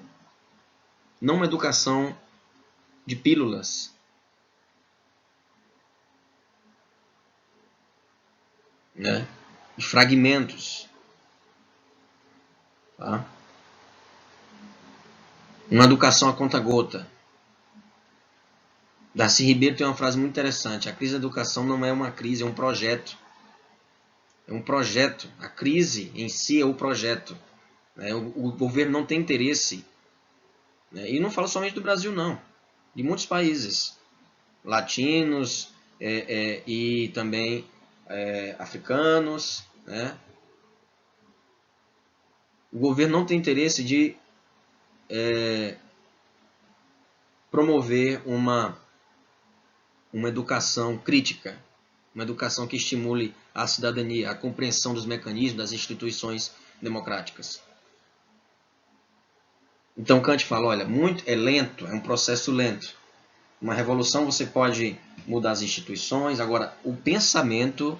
de pílulas. Né? De fragmentos. Tá? Uma educação a conta-gota. Darcy Ribeiro tem uma frase muito interessante. A crise da educação não é uma crise, é um projeto. É um projeto. A crise em si é o projeto. O governo não tem interesse. E não falo somente do Brasil, não. De muitos países latinos e também africanos. Né? O governo não tem interesse de promover uma educação crítica, uma educação que estimule a cidadania, a compreensão dos mecanismos das instituições democráticas. Então Kant fala, olha, muito é lento, é um processo lento. Uma revolução você pode mudar as instituições, agora o pensamento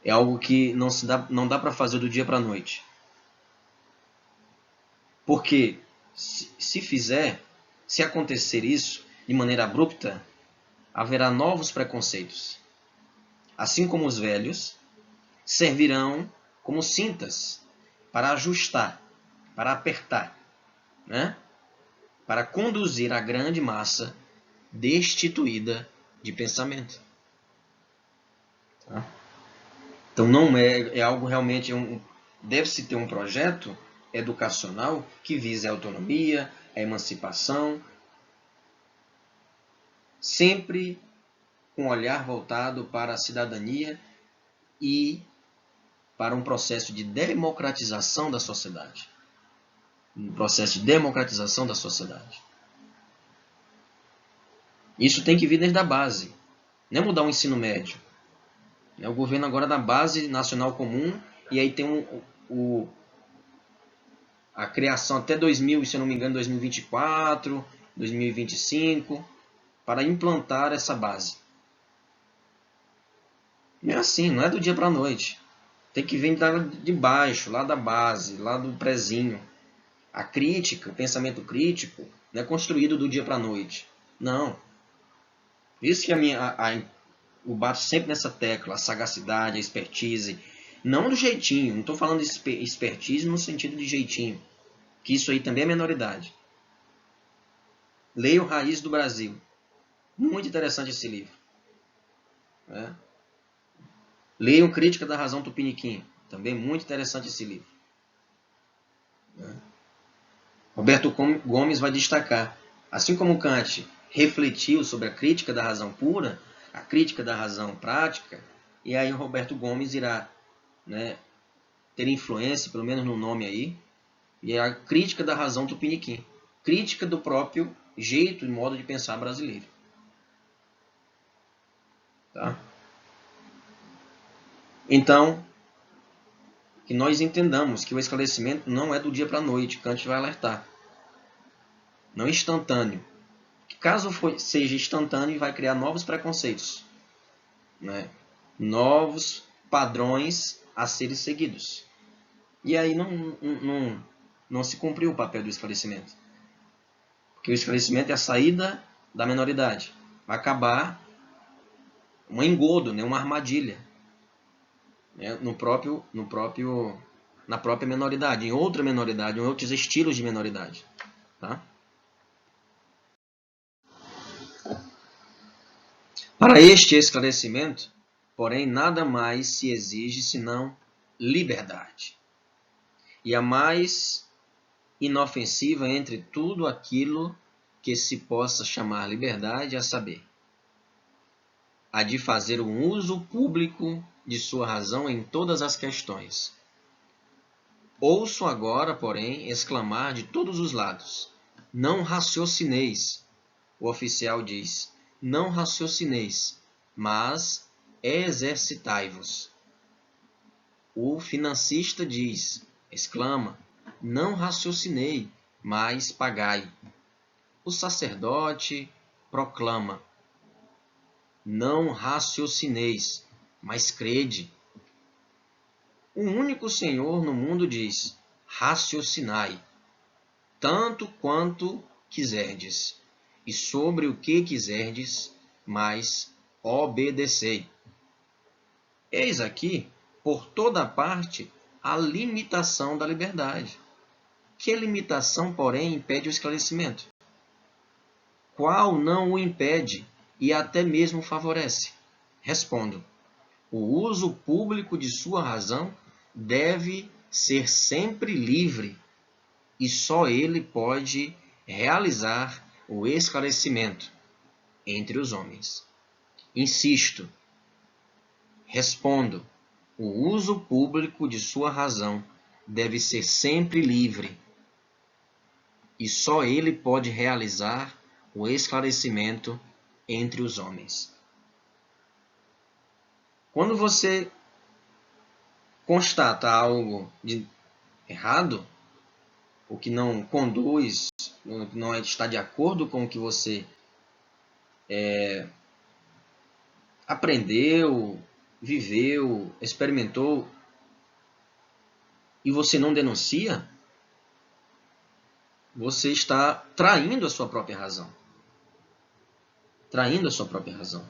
é algo que não dá para fazer do dia para a noite. Porque se acontecer isso de maneira abrupta, haverá novos preconceitos. Assim como os velhos, servirão como cintas para ajustar, para apertar, né? Para conduzir a grande massa destituída de pensamento. Tá? Então não é algo realmente... deve-se ter um projeto educacional que vise a autonomia, a emancipação, sempre com um olhar voltado para a cidadania e para um processo de democratização da sociedade. Um processo de democratização da sociedade. Isso tem que vir desde a base. Não é mudar o ensino médio. É o governo agora da base nacional comum e aí tem a criação até 2000, se eu não me engano, 2024, 2025, para implantar essa base. Não é assim, não é do dia para a noite. Tem que vir de baixo, lá da base, lá do prezinho. A crítica, o pensamento crítico, não é construído do dia para a noite. Não. Isso que eu bato sempre nessa tecla, a sagacidade, a expertise. Não do jeitinho, não estou falando de expertise no sentido de jeitinho. Que isso aí também é menoridade. Leia o Raiz do Brasil. Muito interessante esse livro. Leiam Crítica da Razão Tupiniquim. Também muito interessante esse livro. Roberto Gomes vai destacar. Assim como Kant refletiu sobre a crítica da razão pura, a crítica da razão prática, e aí o Roberto Gomes irá ter influência, pelo menos no nome aí, e é a crítica da razão Tupiniquim. Crítica do próprio jeito e modo de pensar brasileiro. Tá? Então, que nós entendamos que o esclarecimento não é do dia para a noite, Kant vai alertar. Não é instantâneo. Caso seja instantâneo, vai criar novos preconceitos. Novos padrões a serem seguidos. E aí não se cumpriu o papel do esclarecimento. Porque o esclarecimento é a saída da menoridade. Vai acabar um engodo, uma armadilha. Na própria menoridade, em outra menoridade, em outros estilos de menoridade. Tá? Para este esclarecimento, porém, nada mais se exige senão liberdade. E a mais inofensiva entre tudo aquilo que se possa chamar liberdade, a saber, a de fazer um uso público de sua razão em todas as questões. Ouço agora, porém, exclamar de todos os lados: não raciocineis. O oficial diz: não raciocineis, mas exercitai-vos. O financista exclama: não raciocinei, mas pagai. o sacerdote proclama: não raciocineis, mas crede. O único Senhor no mundo diz: raciocinai, tanto quanto quiserdes, e sobre o que quiserdes, mas obedecei. Eis aqui, por toda parte, a limitação da liberdade. Que limitação, porém, impede o esclarecimento? Qual não o impede e até mesmo favorece? Respondo: o uso público de sua razão deve ser sempre livre e só ele pode realizar o esclarecimento entre os homens. Insisto, respondo: o uso público de sua razão deve ser sempre livre e só ele pode realizar o esclarecimento entre os homens. Quando você constata algo de errado, o que não conduz, não está de acordo com o que você aprendeu, viveu, experimentou, e você não denuncia, você está traindo a sua própria razão. Traindo a sua própria razão.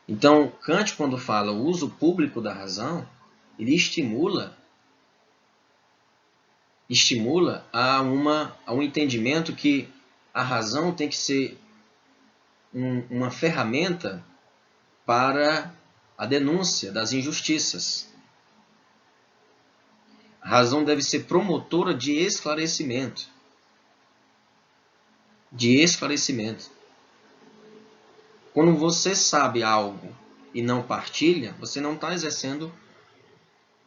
Então, Kant, quando fala o uso público da razão, ele estimula a um entendimento que a razão tem que ser uma ferramenta para a denúncia das injustiças. A razão deve ser promotora de esclarecimento. De esclarecimento. Quando você sabe algo e não partilha, você não está exercendo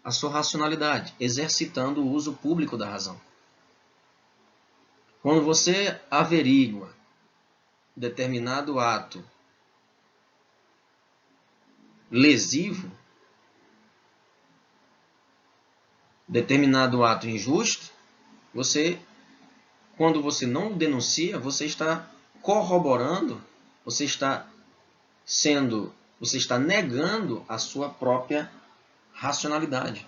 a sua racionalidade, exercitando o uso público da razão. Quando você averigua determinado ato lesivo, determinado ato injusto, quando você não denuncia, você está corroborando, você está negando a sua própria racionalidade,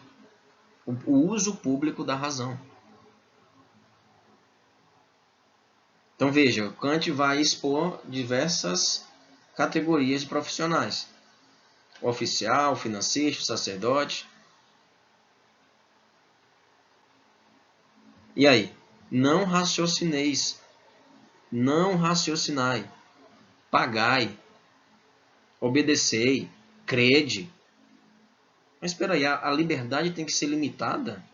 o uso público da razão. Então veja, Kant vai expor diversas categorias de profissionais: o oficial, o financista, o sacerdote. E aí? Não raciocineis, não raciocinai, pagai, obedecei, crede. Mas espera aí, a liberdade tem que ser limitada?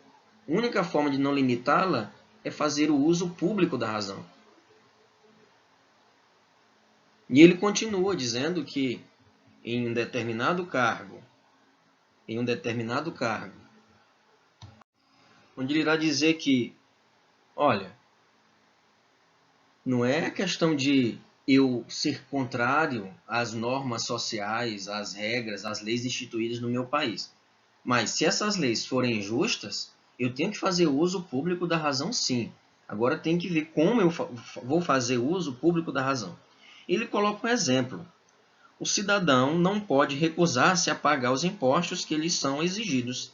A única forma de não limitá-la é fazer o uso público da razão. E ele continua dizendo que em um determinado cargo, onde ele irá dizer que, olha, não é questão de eu ser contrário às normas sociais, às regras, às leis instituídas no meu país. Mas se essas leis forem injustas, eu tenho que fazer uso público da razão, sim. Agora tem que ver como eu vou fazer uso público da razão. Ele coloca um exemplo. O cidadão não pode recusar-se a pagar os impostos que lhe são exigidos.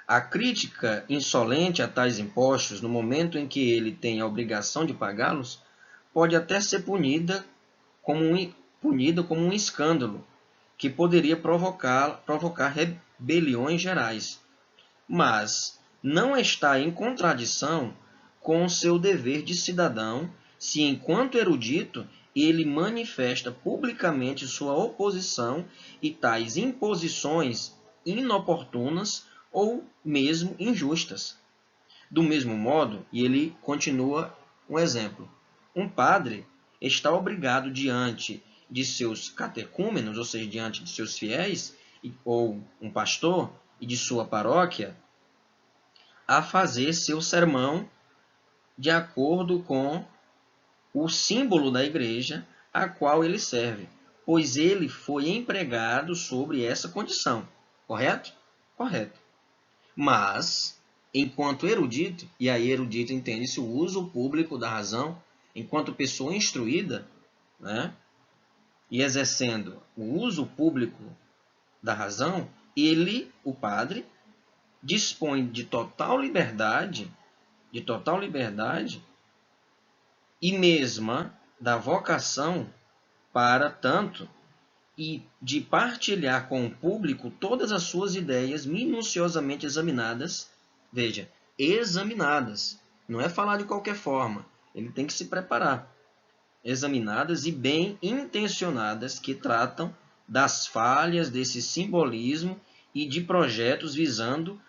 A crítica insolente a tais impostos, no momento em que ele tem a obrigação de pagá-los, pode até ser punida como um escândalo, que poderia provocar rebeliões gerais, mas não está em contradição com o seu dever de cidadão se, enquanto erudito, ele manifesta publicamente sua oposição e tais imposições inoportunas ou mesmo injustas. Do mesmo modo, e ele continua um exemplo, um padre está obrigado diante de seus catecúmenos, ou seja, diante de seus fiéis, ou um pastor e de sua paróquia, a fazer seu sermão de acordo com o símbolo da igreja a qual ele serve, pois ele foi empregado sobre essa condição. Correto? Correto. Mas enquanto erudito, e aí erudito entende-se o uso público da razão, enquanto pessoa instruída, né, e exercendo o uso público da razão, ele, o padre, dispõe de total liberdade e mesma da vocação para tanto e de partilhar com o público todas as suas ideias minuciosamente examinadas. Veja, examinadas. Não é falar de qualquer forma. Ele tem que se preparar. Examinadas e bem intencionadas, que tratam das falhas desse simbolismo e de projetos visando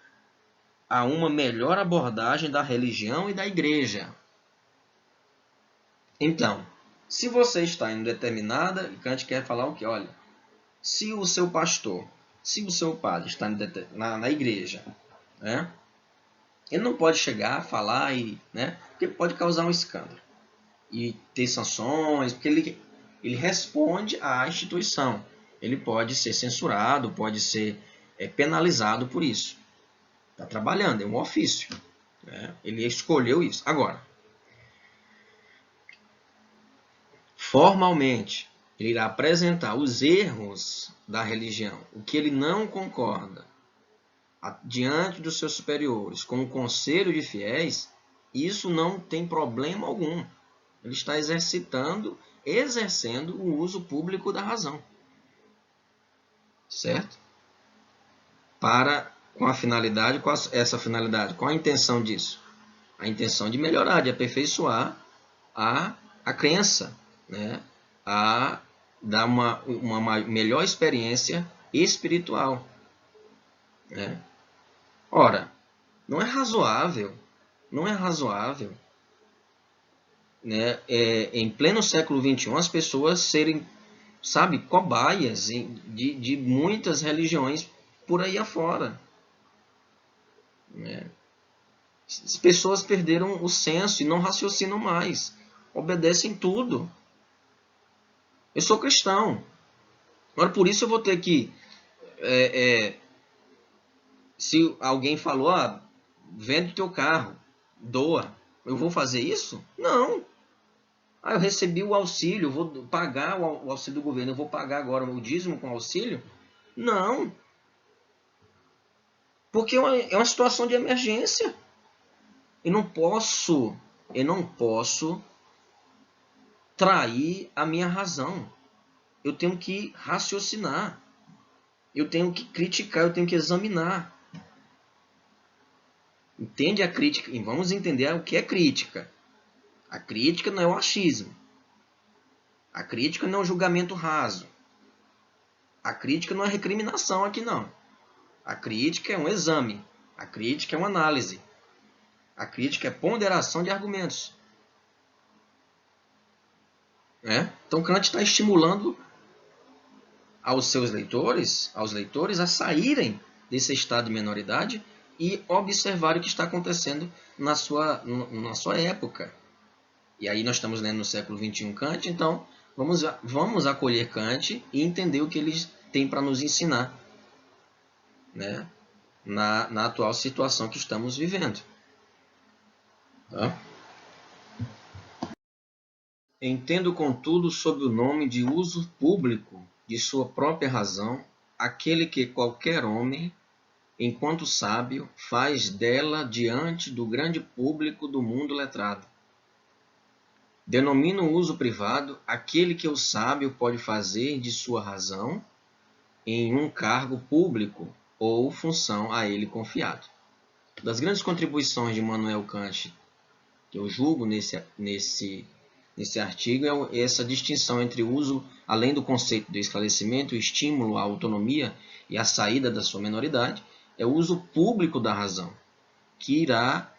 a uma melhor abordagem da religião e da igreja. Então, se você está em determinada, Kant quer falar o quê? Olha, se o seu pastor, se o seu padre está na igreja, né, ele não pode chegar, falar, né, porque pode causar um escândalo e ter sanções, porque ele responde à instituição. Ele pode ser censurado, pode ser penalizado por isso. Está trabalhando, é um ofício. Né? Ele escolheu isso. Agora, formalmente, ele irá apresentar os erros da religião, o que ele não concorda, diante dos seus superiores, com o conselho de fiéis, isso não tem problema algum. Ele está exercendo o uso público da razão. Certo? Com a finalidade, essa finalidade, qual a intenção disso? A intenção de melhorar, de aperfeiçoar a crença, né? A dar uma melhor experiência espiritual. Né? Ora, não é razoável, né, em pleno século XXI, as pessoas serem, sabe, cobaias de muitas religiões por aí afora. Né? As pessoas perderam o senso e não raciocinam mais, obedecem tudo. Eu sou cristão, agora por isso eu vou ter que, se alguém falou, vende o teu carro, doa, eu vou fazer isso? Não. Eu recebi o auxílio, eu vou pagar o auxílio do governo, eu vou pagar agora o dízimo com auxílio? Não. Porque é uma situação de emergência. Eu não posso trair a minha razão. Eu tenho que raciocinar. Eu tenho que criticar, eu tenho que examinar. Entende a crítica? E vamos entender o que é crítica. A crítica não é o achismo. A crítica não é um julgamento raso. A crítica não é recriminação aqui, não. A crítica é um exame. A crítica é uma análise. A crítica é ponderação de argumentos. Então Kant está estimulando aos leitores, a saírem desse estado de menoridade e observar o que está acontecendo na sua época. E aí nós estamos lendo no século XXI Kant, então vamos acolher Kant e entender o que ele tem para nos ensinar, né, na atual situação que estamos vivendo. Tá? Entendo, contudo, sob o nome de uso público de sua própria razão, aquele que qualquer homem, enquanto sábio, faz dela diante do grande público do mundo letrado. Denomino o uso privado aquele que o sábio pode fazer de sua razão em um cargo público ou função a ele confiado. Das grandes contribuições de Immanuel Kant, que eu julgo nesse artigo, é essa distinção entre o uso, além do conceito do esclarecimento, o estímulo à autonomia e a saída da sua menoridade, é o uso público da razão, que irá,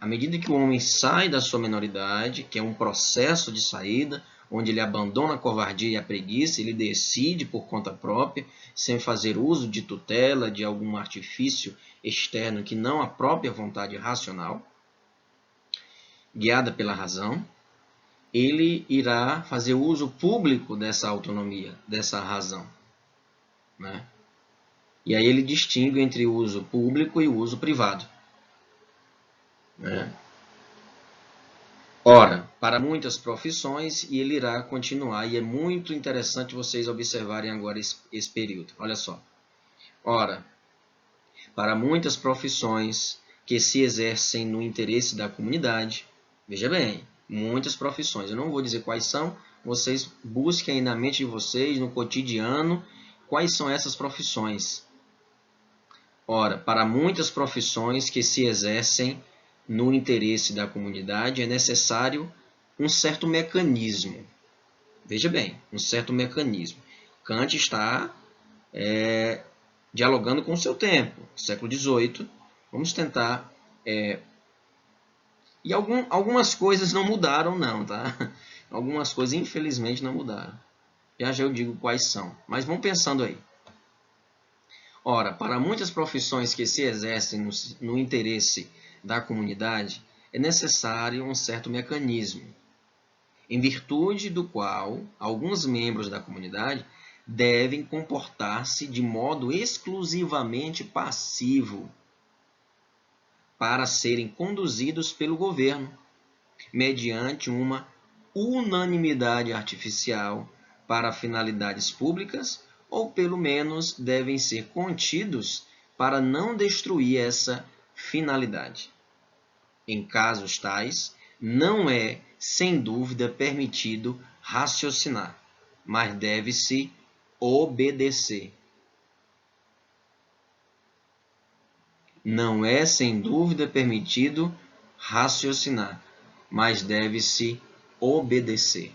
à medida que o homem sai da sua menoridade, que é um processo de saída, onde ele abandona a covardia e a preguiça, ele decide por conta própria, sem fazer uso de tutela, de algum artifício externo que não a própria vontade racional, guiada pela razão, ele irá fazer uso público dessa autonomia, dessa razão. Né? E aí ele distingue entre o uso público e o uso privado. né? Ora, para muitas profissões, e ele irá continuar, e é muito interessante vocês observarem agora esse período. Olha só. Ora, para muitas profissões que se exercem no interesse da comunidade, veja bem, muitas profissões, eu não vou dizer quais são, vocês busquem aí na mente de vocês, no cotidiano, quais são essas profissões. Ora, para muitas profissões que se exercem no interesse da comunidade, é necessário um certo mecanismo. Veja bem, um certo mecanismo. Kant está dialogando com o seu tempo, século XVIII. Vamos tentar... E algumas coisas não mudaram, não, tá? Algumas coisas, infelizmente, não mudaram. Já eu digo quais são. Mas vamos pensando aí. Ora, para muitas profissões que se exercem no interesse da comunidade, é necessário um certo mecanismo, em virtude do qual alguns membros da comunidade devem comportar-se de modo exclusivamente passivo para serem conduzidos pelo governo, mediante uma unanimidade artificial para finalidades públicas, ou pelo menos devem ser contidos para não destruir essa finalidade. Em casos tais, não é, sem dúvida, permitido raciocinar, mas deve-se obedecer. Não é, sem dúvida, permitido raciocinar, mas deve-se obedecer.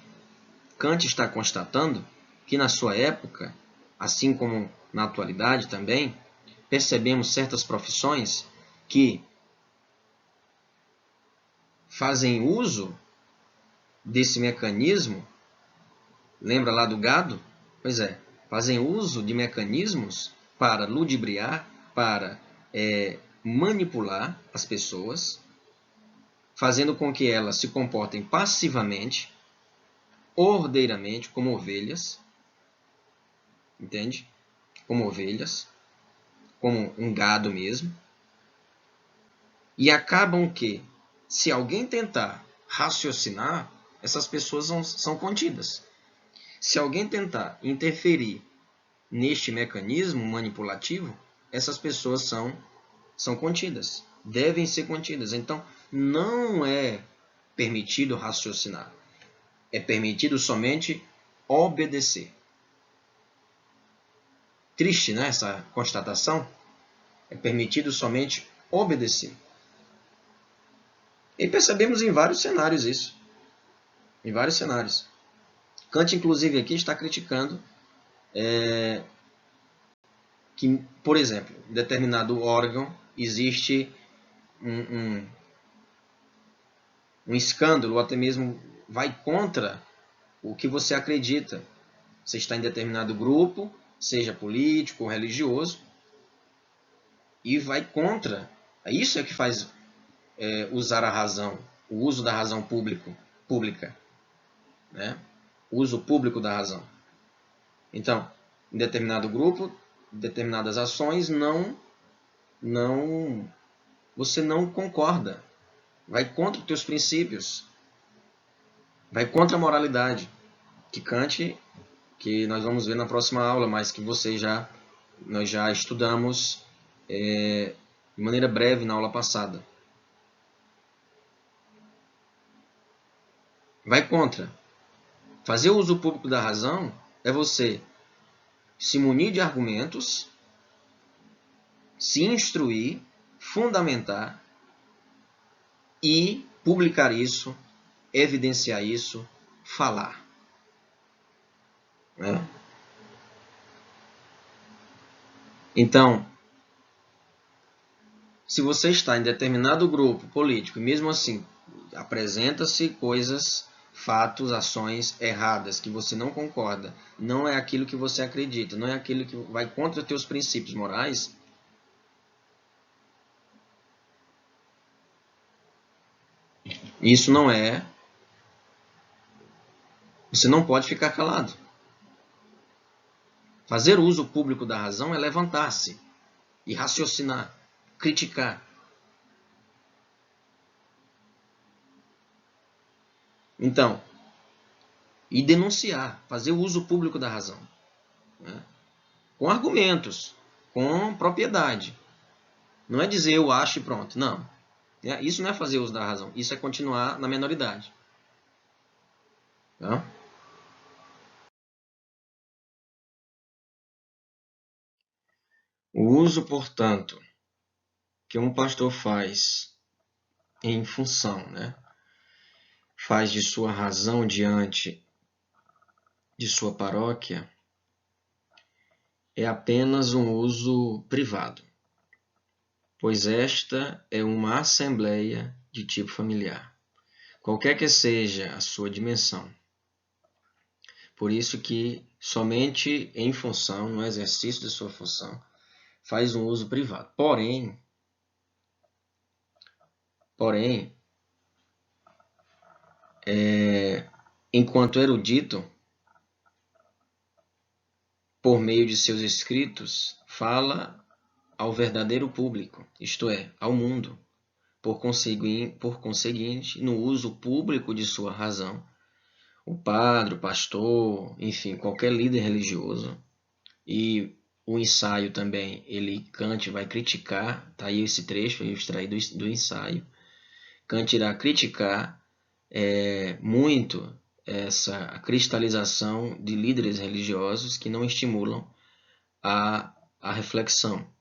Kant está constatando que na sua época, assim como na atualidade também, percebemos certas profissões que fazem uso desse mecanismo. Lembra lá do gado? Pois é, fazem uso de mecanismos para ludibriar, para manipular as pessoas, fazendo com que elas se comportem passivamente, ordeiramente, como ovelhas, entende? Como ovelhas, como um gado mesmo. E acabam que, se alguém tentar raciocinar, essas pessoas são contidas. Se alguém tentar interferir neste mecanismo manipulativo, essas pessoas são contidas, devem ser contidas. Então, não é permitido raciocinar, é permitido somente obedecer. Triste, né, essa constatação? É permitido somente obedecer. E percebemos em vários cenários isso. Em vários cenários. Kant, inclusive, aqui está criticando que, por exemplo, em determinado órgão existe um escândalo, ou até mesmo vai contra o que você acredita. Você está em determinado grupo, seja político ou religioso, e vai contra. Isso é que faz usar a razão, o uso da razão pública, né? O uso público da razão. Então, em determinado grupo, determinadas ações você não concorda, vai contra os teus princípios, vai contra a moralidade, que Kant, que nós vamos ver na próxima aula, mas que nós já estudamos de maneira breve na aula passada. Vai contra. Fazer o uso público da razão é você se munir de argumentos, se instruir, fundamentar e publicar isso, evidenciar isso, falar. Né? Então, se você está em determinado grupo político e mesmo assim apresenta-se coisas, fatos, ações erradas que você não concorda, não é aquilo que você acredita, não é aquilo que vai contra os teus princípios morais, isso não é... Você não pode ficar calado. Fazer uso público da razão é levantar-se e raciocinar, criticar. Então, e denunciar, fazer o uso público da razão, né? Com argumentos, com propriedade. Não é dizer eu acho e pronto, não. Isso não é fazer uso da razão, isso é continuar na menoridade. Tá? O uso, portanto, que um pastor faz em função, né? Faz de sua razão diante de sua paróquia, é apenas um uso privado, pois esta é uma assembleia de tipo familiar, qualquer que seja a sua dimensão. Por isso que somente em função, no exercício de sua função, faz um uso privado. Porém, enquanto erudito, por meio de seus escritos, fala ao verdadeiro público, isto é, ao mundo. Por conseguinte, no uso público de sua razão, o padre, o pastor, enfim, qualquer líder religioso, e o ensaio também, Kant vai criticar, tá aí esse trecho, eu extraí do ensaio, Kant irá criticar muito essa cristalização de líderes religiosos que não estimulam a reflexão.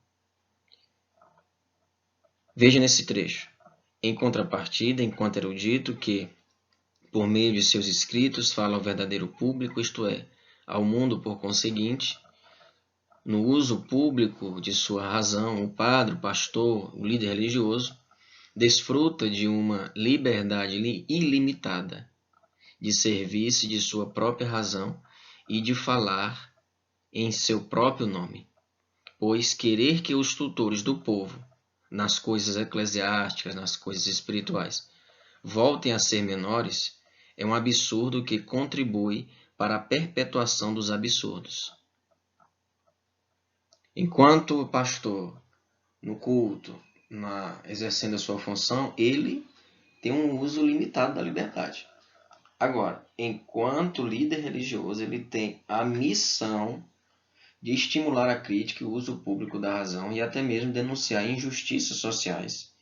Veja nesse trecho. Em contrapartida, enquanto erudito que, por meio de seus escritos, fala ao verdadeiro público, isto é, ao mundo por conseguinte, no uso público de sua razão, o padre, o pastor, o líder religioso, desfruta de uma liberdade ilimitada de servir-se de sua própria razão e de falar em seu próprio nome, pois querer que os tutores do povo, nas coisas eclesiásticas, nas coisas espirituais, voltem a ser menores, é um absurdo que contribui para a perpetuação dos absurdos. Enquanto o pastor, no culto, exercendo a sua função, ele tem um uso limitado da liberdade. Agora, enquanto líder religioso, ele tem a missão de estimular a crítica e o uso público da razão e até mesmo denunciar injustiças sociais.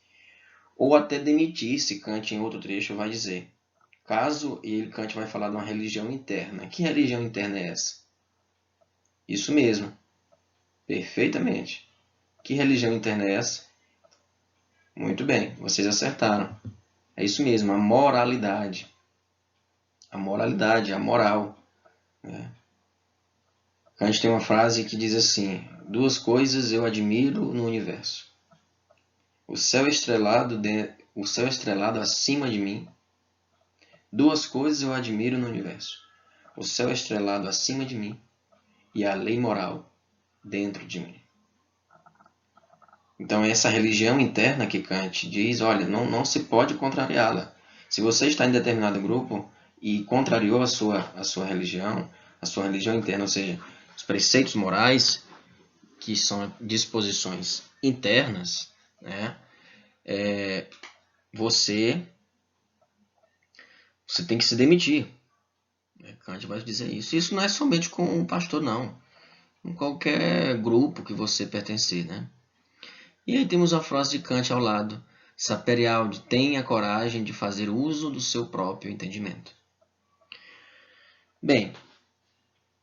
Ou até demitir-se, Kant em outro trecho vai dizer. Caso Kant vai falar de uma religião interna. Que religião interna é essa? Isso mesmo. Perfeitamente. Que religião interna é essa? Muito bem, vocês acertaram. É isso mesmo, a moralidade. A moralidade, a moral. Kant tem uma frase que diz assim: duas coisas eu admiro no universo. O céu estrelado acima de mim. Duas coisas eu admiro no universo. O céu estrelado acima de mim e a lei moral dentro de mim. Então, essa religião interna que Kant diz, olha, não se pode contrariá-la. Se você está em determinado grupo e contrariou a sua religião interna, ou seja, os preceitos morais, que são disposições internas, né, você tem que se demitir. Kant vai dizer isso. Isso não é somente com um pastor, não. Com qualquer grupo que você pertencer, né? E aí temos a frase de Kant ao lado. Saperialdi, tenha a coragem de fazer uso do seu próprio entendimento. Bem,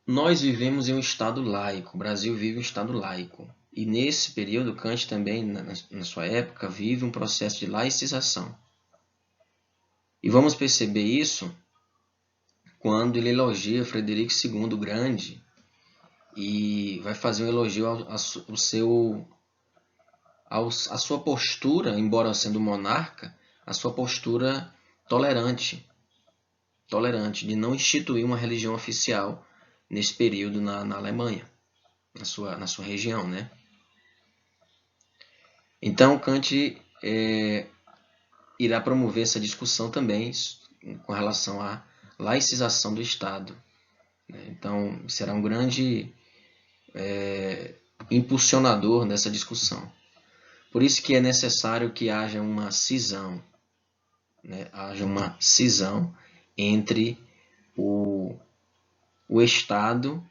nós vivemos em um Estado laico. O Brasil vive um Estado laico. E nesse período, Kant também, na sua época, vive um processo de laicização. E vamos perceber isso quando ele elogia Frederico II o Grande e vai fazer um elogio à sua postura, embora sendo monarca, a sua postura tolerante, de não instituir uma religião oficial nesse período na Alemanha, na sua região, né? Então, Kant irá promover essa discussão também com relação à laicização do Estado. Então, será um grande impulsionador dessa discussão. Por isso que é necessário que haja uma cisão, haja uma cisão entre o Estado,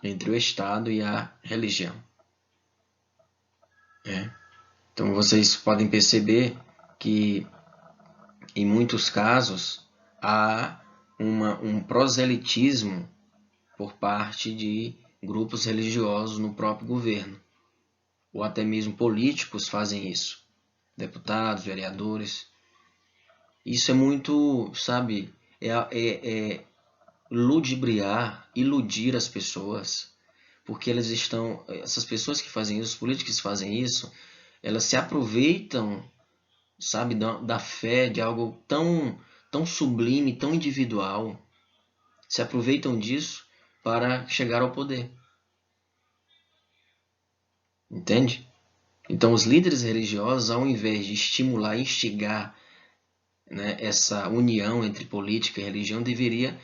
entre o Estado e a religião. Então vocês podem perceber que em muitos casos há um proselitismo por parte de grupos religiosos no próprio governo, ou até mesmo políticos fazem isso, deputados, vereadores. Isso é muito, sabe, é ludibriar, iludir as pessoas, porque essas pessoas que fazem isso, os políticos que fazem isso, elas se aproveitam, sabe, da fé, de algo tão sublime, tão individual, se aproveitam disso para chegar ao poder. Entende? Então, os líderes religiosos, ao invés de estimular e instigar, né, essa união entre política e religião, deveria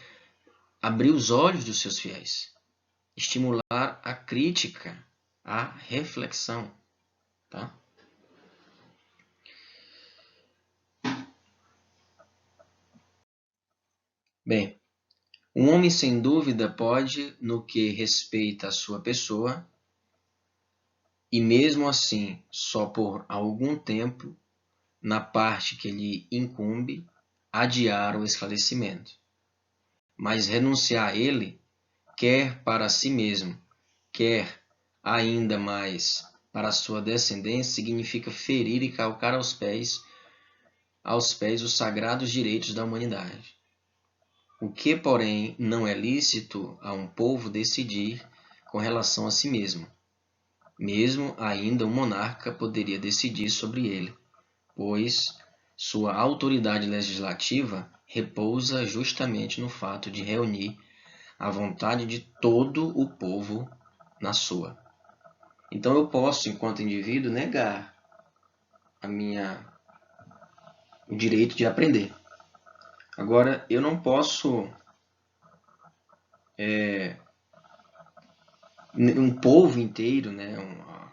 abrir os olhos dos seus fiéis, estimular a crítica, a reflexão. Tá? Bem, um homem sem dúvida pode, no que respeita a sua pessoa, e mesmo assim, só por algum tempo, na parte que lhe incumbe, adiar o esclarecimento. Mas renunciar a ele, quer para si mesmo, quer ainda mais para a sua descendência, significa ferir e calcar aos pés os sagrados direitos da humanidade. O que, porém, não é lícito a um povo decidir com relação a si mesmo. Mesmo ainda um monarca poderia decidir sobre ele, pois sua autoridade legislativa repousa justamente no fato de reunir a vontade de todo o povo na sua. Então eu posso, enquanto indivíduo, negar o direito de aprender. Agora, eu não posso, um povo inteiro, né, uma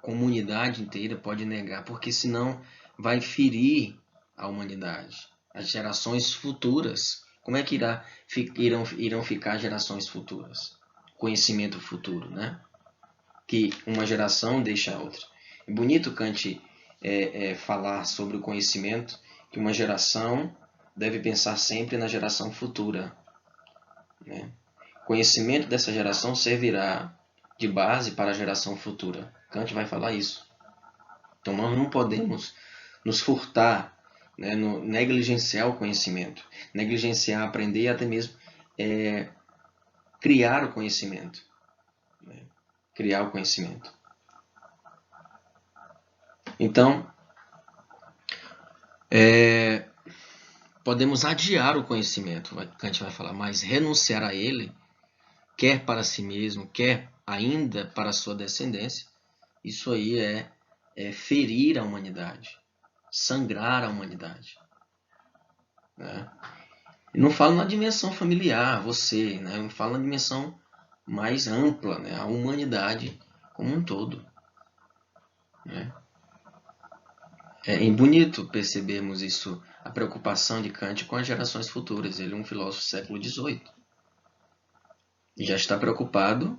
comunidade inteira pode negar, porque senão vai ferir a humanidade, as gerações futuras. Como é que irão ficar gerações futuras? Conhecimento futuro, né? Que uma geração deixa a outra. É bonito Kant falar sobre o conhecimento, que uma geração deve pensar sempre na geração futura. Né? O conhecimento dessa geração servirá de base para a geração futura. Kant vai falar isso. Então nós não podemos nos furtar, né, negligenciar o conhecimento, negligenciar, aprender e até mesmo criar o conhecimento. Né? Criar o conhecimento. Então, podemos adiar o conhecimento, Kant vai falar, mas renunciar a ele, quer para si mesmo, quer ainda para a sua descendência, isso aí é ferir a humanidade, sangrar a humanidade. Né? E não falo na dimensão familiar, você, né? Eu falo na dimensão mais ampla, né? A humanidade como um todo. Né? É bonito percebermos isso, a preocupação de Kant com as gerações futuras. Ele é um filósofo do século XVIII. E já está preocupado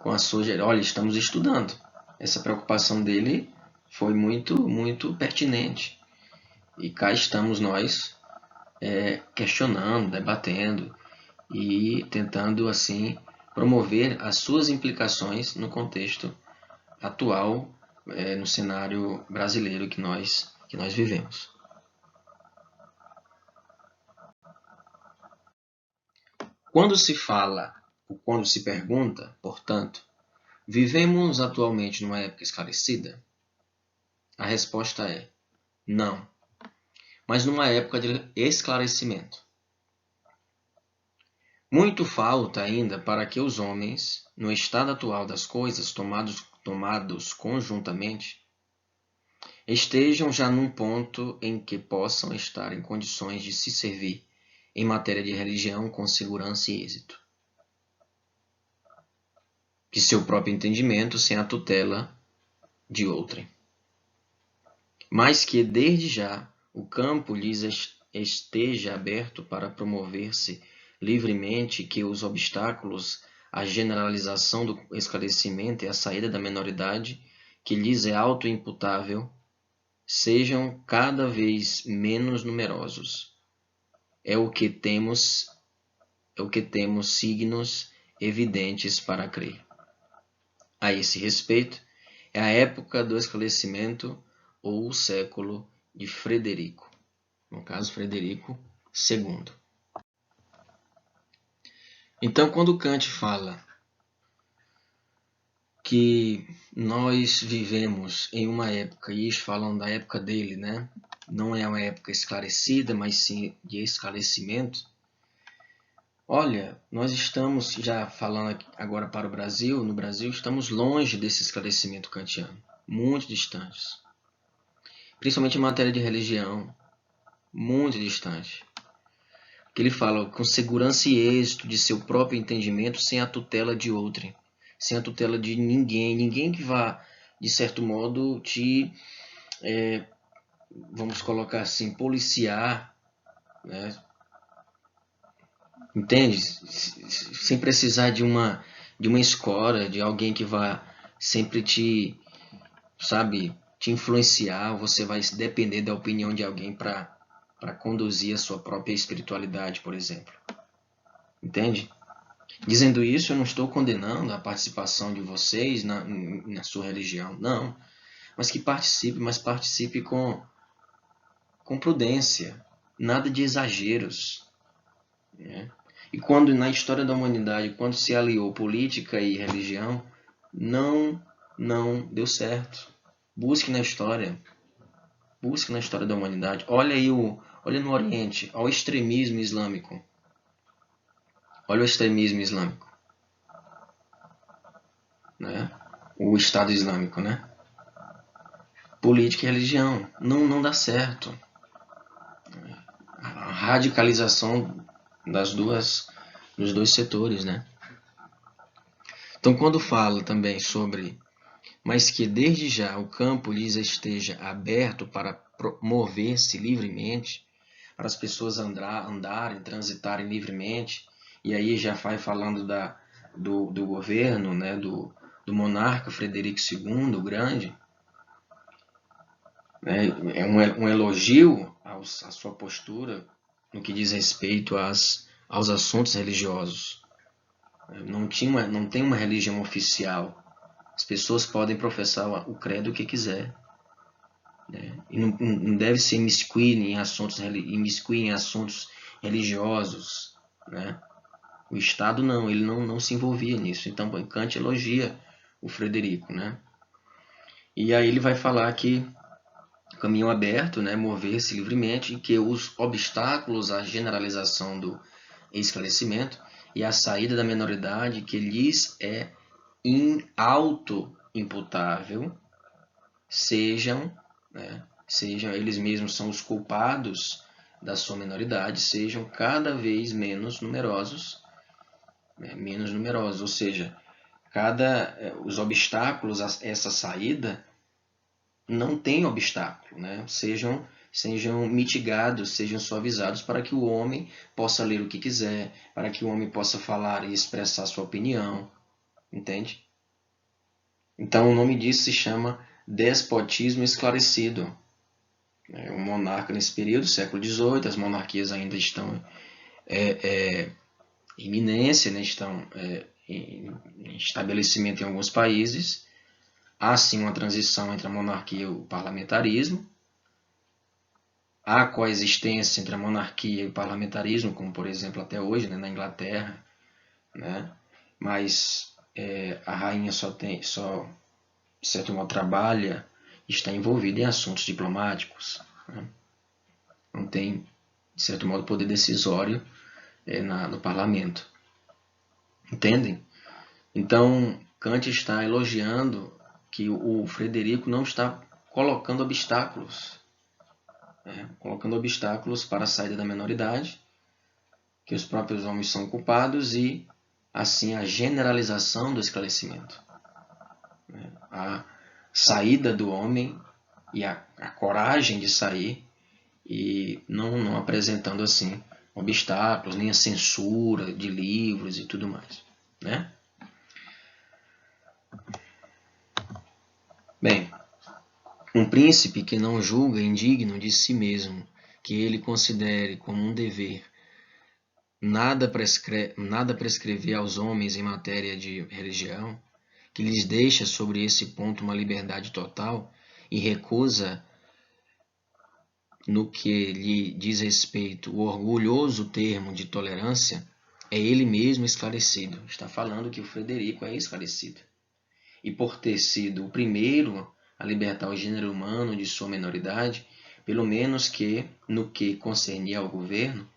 com a sua geração. Olha, estamos estudando. Essa preocupação dele foi muito, muito pertinente. E cá estamos nós questionando, debatendo e tentando, assim, promover as suas implicações no contexto atual, no cenário brasileiro que nós vivemos. Quando se fala, ou quando se pergunta, portanto, vivemos atualmente numa época esclarecida? A resposta é não, mas numa época de esclarecimento. Muito falta ainda para que os homens, no estado atual das coisas, tomados conjuntamente, estejam já num ponto em que possam estar em condições de se servir em matéria de religião com segurança e êxito. De seu próprio entendimento, sem a tutela de outrem. Mas que, desde já, o campo lhes esteja aberto para promover-se livremente, que os obstáculos à generalização do esclarecimento e à saída da menoridade, que lhes é autoimputável, sejam cada vez menos numerosos. É o que temos signos evidentes para crer. A esse respeito, é a época do esclarecimento ou o século de Frederico, no caso Frederico II. Então, quando Kant fala que nós vivemos em uma época, e isso falando da época dele, né? Não é uma época esclarecida, mas sim de esclarecimento. Olha, nós estamos, já falando agora para o Brasil, no Brasil estamos longe desse esclarecimento kantiano, muito distantes. Principalmente em matéria de religião, muito distante. Que ele fala com segurança e êxito de seu próprio entendimento, sem a tutela de outrem, sem a tutela de ninguém que vá, de certo modo, te, vamos colocar assim, policiar, né? Entende? Sem precisar de uma escora, de alguém que vá sempre te, sabe, te influenciar, você vai depender da opinião de alguém para conduzir a sua própria espiritualidade, por exemplo. Entende? Dizendo isso, eu não estou condenando a participação de vocês na sua religião, não. Mas que participe, mas participe com prudência, nada de exageros. Né? E quando na história da humanidade, quando se aliou política e religião, não deu certo. Busque na história da humanidade. Olha aí olha no Oriente, ao extremismo islâmico. Olha o extremismo islâmico, né? O Estado Islâmico, né? Política e religião não dá certo. A radicalização dos dois setores, né? Então, quando fala também sobre, mas que desde já o campo lhes esteja aberto para mover-se livremente, para as pessoas andarem, transitarem livremente, e aí já vai falando do governo, né, do monarca Frederico II, o Grande, né, é um elogio à sua postura no que diz respeito aos assuntos religiosos. Não tem uma religião oficial. As pessoas podem professar o credo que quiser. Né? E não deve se imiscuir em assuntos religiosos. Né? O Estado não, ele não se envolvia nisso. Então, Kant elogia o Frederico. Né? E aí ele vai falar que caminho aberto, né, mover-se livremente, e que os obstáculos à generalização do esclarecimento e à saída da menoridade que lhes é auto-imputável sejam eles mesmos são os culpados da sua menoridade, sejam cada vez menos numerosos, ou seja, os obstáculos a essa saída não tem obstáculo, né? Sejam mitigados, sejam suavizados para que o homem possa ler o que quiser, para que o homem possa falar e expressar sua opinião, entende? Então o nome disso se chama despotismo esclarecido. O monarca nesse período, século XVIII, as monarquias ainda estão em iminência, né? Estão em estabelecimento em alguns países. Há sim uma transição entre a monarquia e o parlamentarismo. Há coexistência entre a monarquia e o parlamentarismo, como por exemplo até hoje, né, na Inglaterra. Né? Mas a rainha só, de certo modo, trabalha e está envolvida em assuntos diplomáticos. Né? Não tem, de certo modo, poder decisório no parlamento. Entendem? Então, Kant está elogiando que o Frederico não está colocando obstáculos para a saída da menoridade, que os próprios homens são culpados, e assim a generalização do esclarecimento. A saída do homem e a coragem de sair e não apresentando assim obstáculos, nem a censura de livros e tudo mais, né? Bem, um príncipe que não julga indigno de si mesmo, que ele considere como um dever nada prescrever aos homens em matéria de religião, que lhes deixa sobre esse ponto uma liberdade total e recusa no que lhe diz respeito o orgulhoso termo de tolerância, é ele mesmo esclarecido. Está falando que o Frederico é esclarecido. E por ter sido o primeiro a libertar o gênero humano de sua menoridade, pelo menos que, no que concernia ao governo,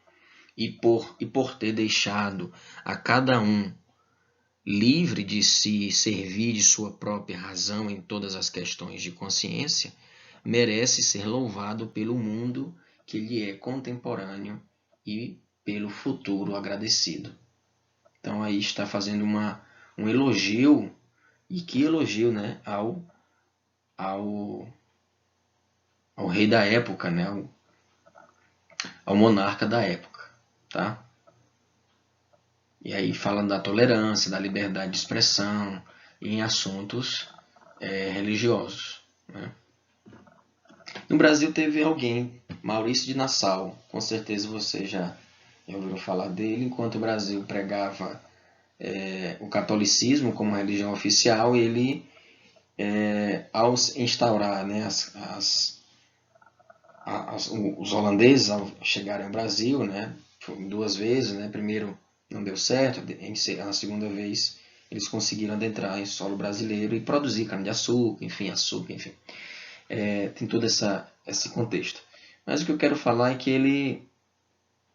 e por ter deixado a cada um livre de se servir de sua própria razão em todas as questões de consciência, merece ser louvado pelo mundo que lhe é contemporâneo e pelo futuro agradecido. Então aí está fazendo um elogio, e que elogio, né, ao, ao rei da época, né, ao monarca da época, tá? E aí falando da tolerância, da liberdade de expressão em assuntos religiosos, né? No Brasil teve alguém, Maurício de Nassau, com certeza você já ouviu falar dele, enquanto o Brasil pregava o catolicismo como religião oficial, ele, ao instaurar, né, os holandeses, ao chegarem ao Brasil, né, duas vezes, né, primeiro não deu certo, na segunda vez eles conseguiram adentrar em solo brasileiro e produzir cana-de-açúcar, enfim, açúcar, enfim. Tem todo esse contexto. Mas o que eu quero falar é que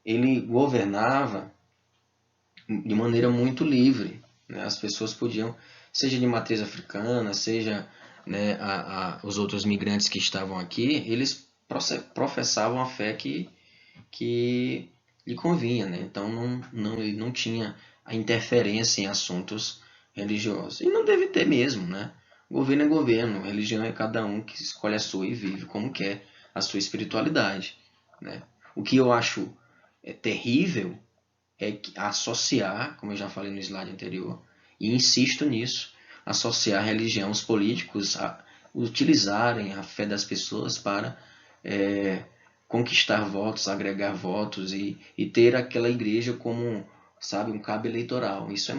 ele governava de maneira muito livre, né? As pessoas podiam, seja de matriz africana, seja, né, os outros migrantes que estavam aqui, eles professavam a fé que lhe convinha, né? Então ele não tinha a interferência em assuntos religiosos. E não deve ter mesmo, né? Governo é governo, religião é cada um que escolhe a sua e vive como quer a sua espiritualidade, né? O que eu acho terrível é associar, como eu já falei no slide anterior, e insisto nisso, associar a religião aos políticos a utilizarem a fé das pessoas para conquistar votos, agregar votos e ter aquela igreja como, sabe, um cabo eleitoral. Isso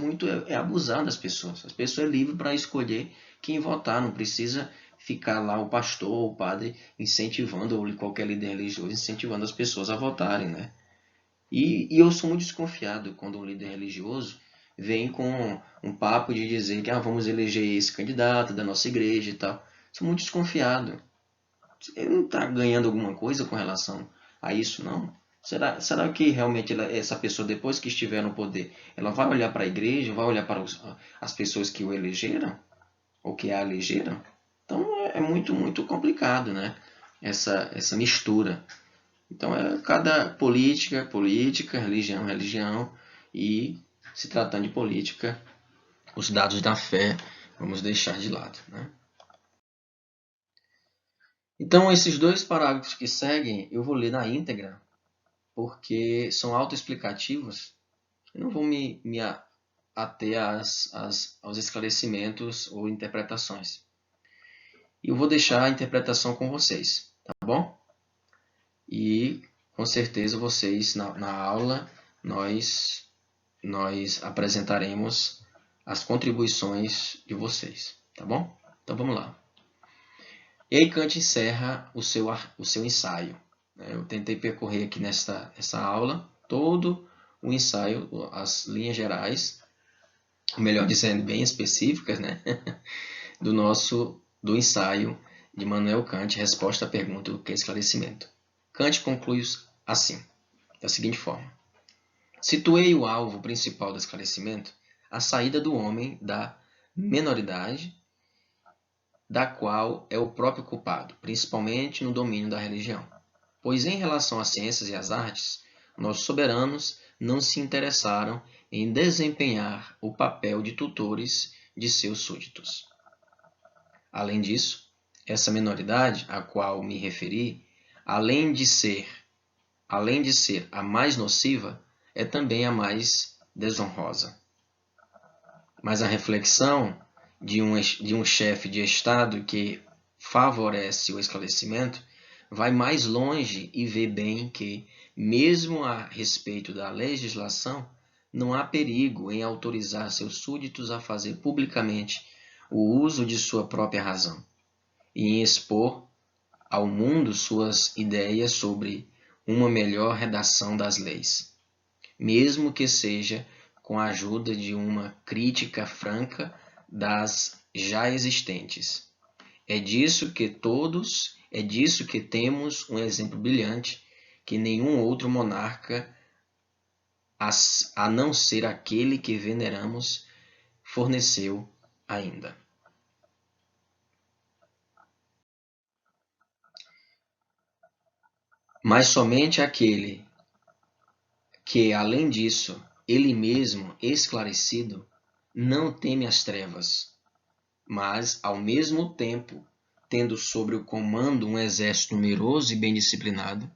é abusar das pessoas. As pessoas é livre para escolher quem votar, não precisa ficar lá o pastor ou o padre incentivando, ou qualquer líder religioso incentivando as pessoas a votarem, né? E eu sou muito desconfiado quando um líder religioso vem com um papo de dizer que vamos eleger esse candidato da nossa igreja e tal. Sou muito desconfiado. Ele não está ganhando alguma coisa com relação a isso, não? Será que realmente essa pessoa, depois que estiver no poder, ela vai olhar para a igreja, vai olhar para as pessoas que o elegeram? Ou que a elegeram? Então é muito, muito complicado, né? Essa mistura. Então cada política, política, religião, religião, e se tratando de política, os dados da fé vamos deixar de lado, né? Então esses dois parágrafos que seguem eu vou ler na íntegra, porque são autoexplicativos. Eu não vou me ater aos esclarecimentos ou interpretações. E eu vou deixar a interpretação com vocês, tá bom? E com certeza vocês na aula nós apresentaremos as contribuições de vocês, tá bom? Então vamos lá. E aí Kant encerra o seu ensaio. Eu tentei percorrer aqui nessa aula todo o ensaio, as linhas gerais, melhor dizendo, bem específicas, né? do ensaio de Immanuel Kant, resposta à pergunta do que é esclarecimento. Kant conclui assim, da seguinte forma: situei o alvo principal do esclarecimento a saída do homem da menoridade, da qual é o próprio culpado, principalmente no domínio da religião. Pois em relação às ciências e às artes, nossos soberanos não se interessaram em desempenhar o papel de tutores de seus súditos. Além disso, essa menoridade a qual me referi além de ser a mais nociva, é também a mais desonrosa. Mas a reflexão de um chefe de Estado que favorece o esclarecimento vai mais longe e vê bem que, mesmo a respeito da legislação, não há perigo em autorizar seus súditos a fazer publicamente o uso de sua própria razão e em expor ao mundo suas ideias sobre uma melhor redação das leis, mesmo que seja com a ajuda de uma crítica franca das já existentes. É disso que temos um exemplo brilhante que nenhum outro monarca, a não ser aquele que veneramos, forneceu ainda. Mas somente aquele que, além disso, ele mesmo esclarecido, não teme as trevas, mas, ao mesmo tempo, tendo sobre o comando um exército numeroso e bem disciplinado,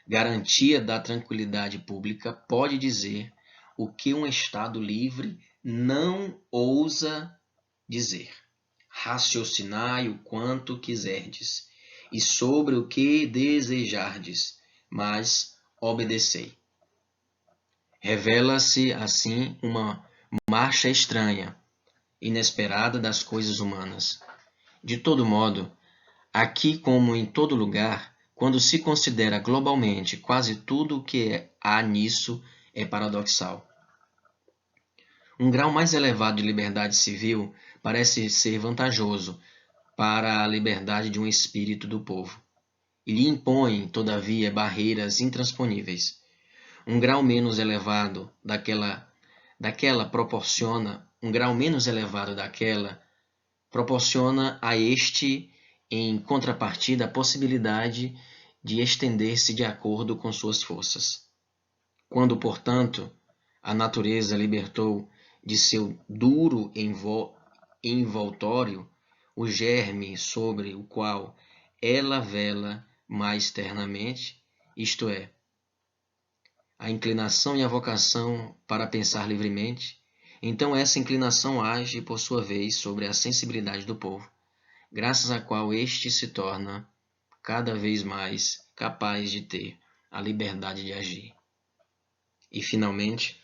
garantia da tranquilidade pública, pode dizer o que um Estado livre não ousa dizer. Raciocinai o quanto quiserdes, e sobre o que desejardes, mas obedecei. Revela-se, assim, uma marcha estranha, inesperada das coisas humanas. De todo modo, aqui como em todo lugar, quando se considera globalmente, quase tudo o que há nisso é paradoxal. Um grau mais elevado de liberdade civil parece ser vantajoso para a liberdade de um espírito do povo, e lhe impõe, todavia, barreiras intransponíveis. Um grau menos elevado proporciona a este, em contrapartida, a possibilidade de estender-se de acordo com suas forças. Quando, portanto, a natureza libertou de seu duro envoltório o germe sobre o qual ela vela mais ternamente, isto é, a inclinação e a vocação para pensar livremente, então essa inclinação age, por sua vez, sobre a sensibilidade do povo, graças à qual este se torna cada vez mais capaz de ter a liberdade de agir. E finalmente,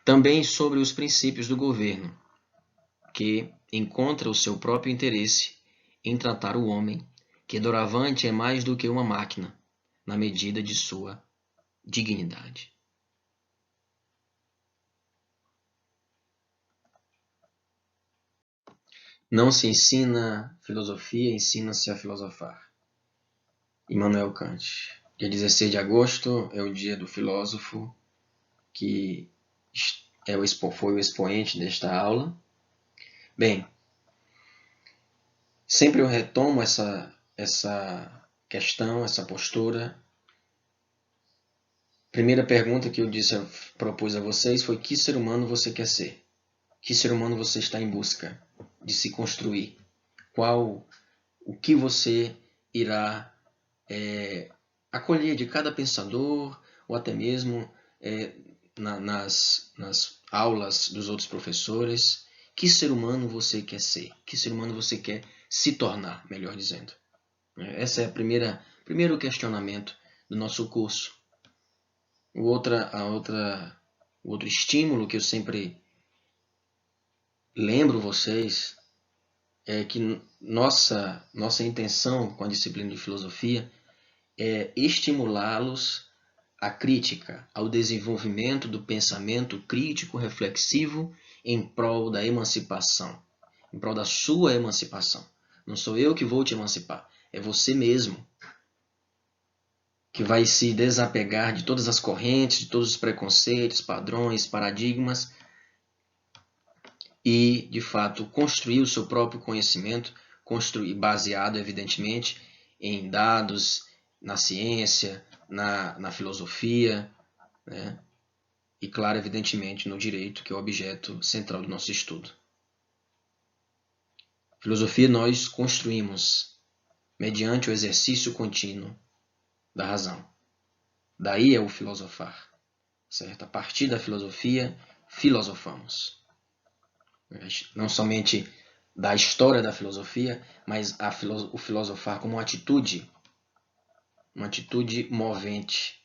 também sobre os princípios do governo, que encontra o seu próprio interesse em tratar o homem, que doravante é mais do que uma máquina, na medida de sua dignidade. Não se ensina filosofia, ensina-se a filosofar. Immanuel Kant. Dia 16 de agosto é o dia do filósofo, que foi o expoente desta aula. Bem, sempre eu retomo essa questão, essa postura. Primeira pergunta que eu propus a vocês foi: que ser humano você quer ser? Que ser humano você está em busca de se construir? O que você irá acolher de cada pensador, ou até mesmo nas aulas dos outros professores? Que ser humano você quer ser? Que ser humano você quer se tornar, melhor dizendo? Esse é o primeiro questionamento do nosso curso. O outro estímulo que eu sempre lembro vocês é que nossa intenção com a disciplina de filosofia é estimulá-los à crítica, ao desenvolvimento do pensamento crítico reflexivo em prol da emancipação, em prol da sua emancipação. Não sou eu que vou te emancipar, é você mesmo que vai se desapegar de todas as correntes, de todos os preconceitos, padrões, paradigmas e, de fato, construir o seu próprio conhecimento, baseado, evidentemente, em dados, na ciência, na filosofia, né? E, claro, evidentemente, no direito, que é o objeto central do nosso estudo. Filosofia nós construímos, mediante o exercício contínuo da razão. Daí é o filosofar, certo? A partir da filosofia, filosofamos. Não somente da história da filosofia, mas o filosofar como uma atitude movente,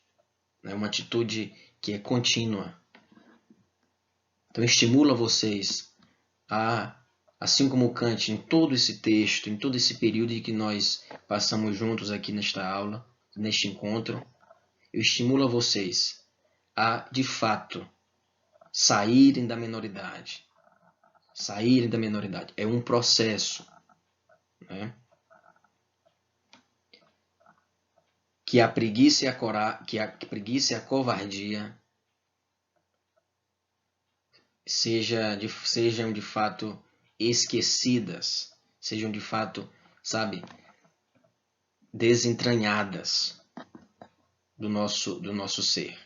né? Uma atitude que é contínua. Então estimula vocês a, assim como Kant, em todo esse texto, em todo esse período em que nós passamos juntos aqui nesta aula, neste encontro, eu estimulo vocês a, de fato, saírem da minoridade. Saírem da minoridade. É um processo, né? Que a preguiça e a covardia sejam de fato esquecidas, sejam de fato, sabe, desentranhadas do nosso ser.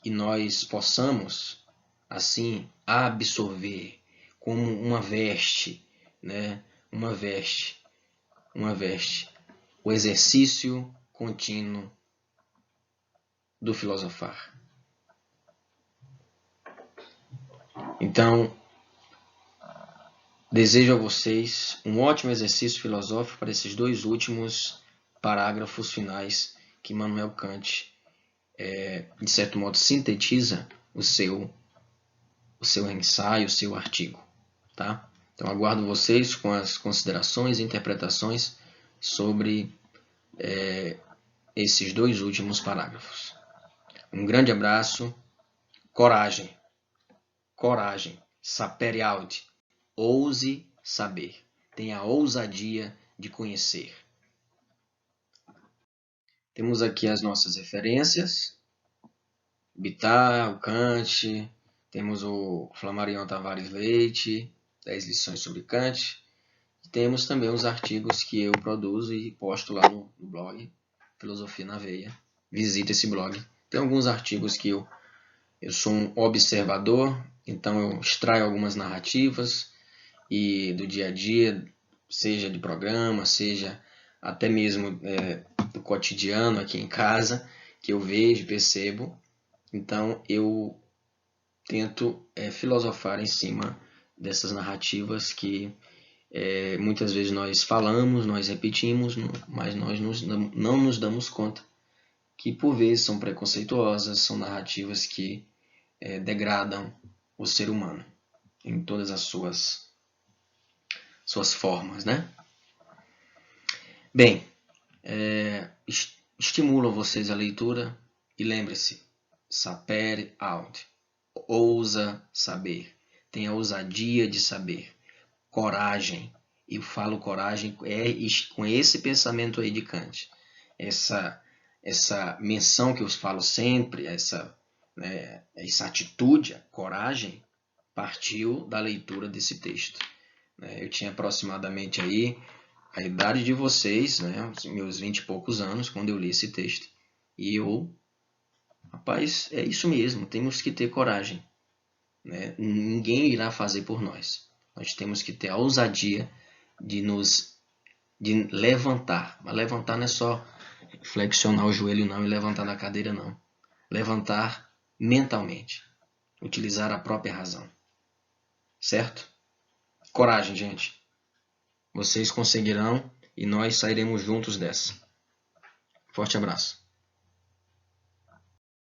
E nós possamos, assim, absorver como uma veste, né? Uma veste, o exercício contínuo do filosofar. Então, desejo a vocês um ótimo exercício filosófico para esses dois últimos parágrafos finais que Immanuel Kant, de certo modo, sintetiza o seu ensaio, o seu artigo. Tá? Então, aguardo vocês com as considerações e interpretações sobre esses dois últimos parágrafos. Um grande abraço. Coragem. Coragem. Sapere aude. Ouse saber. Tenha a ousadia de conhecer. Temos aqui as nossas referências. Bittar, o Kant. Temos o Flammarion Tavares Leite, 10 lições sobre Kant. E temos também os artigos que eu produzo e posto lá no blog Filosofia na Veia. Visite esse blog. Tem alguns artigos que eu sou um observador, então eu extraio algumas narrativas e do dia a dia, seja de programa, seja até mesmo do cotidiano aqui em casa, que eu vejo, percebo. Então eu tento filosofar em cima dessas narrativas que muitas vezes nós falamos, nós repetimos, mas nós não nos damos conta que por vezes são preconceituosas, são narrativas que degradam o ser humano em todas as suas formas, né? Bem, estimulo vocês a leitura e lembre-se, sapere aude, ousa saber, tenha ousadia de saber, coragem. Eu falo coragem com esse pensamento aí de Kant, essa menção que eu falo sempre, essa atitude, a coragem, partiu da leitura desse texto. Eu tinha aproximadamente aí a idade de vocês, meus 20 e poucos anos, quando eu li esse texto. E rapaz, é isso mesmo, temos que ter coragem. Ninguém irá fazer por nós. Nós temos que ter a ousadia de levantar. Mas levantar não é só flexionar o joelho não e levantar da cadeira não. Levantar mentalmente. Utilizar a própria razão. Certo? Coragem, gente. Vocês conseguirão e nós sairemos juntos dessa. Forte abraço.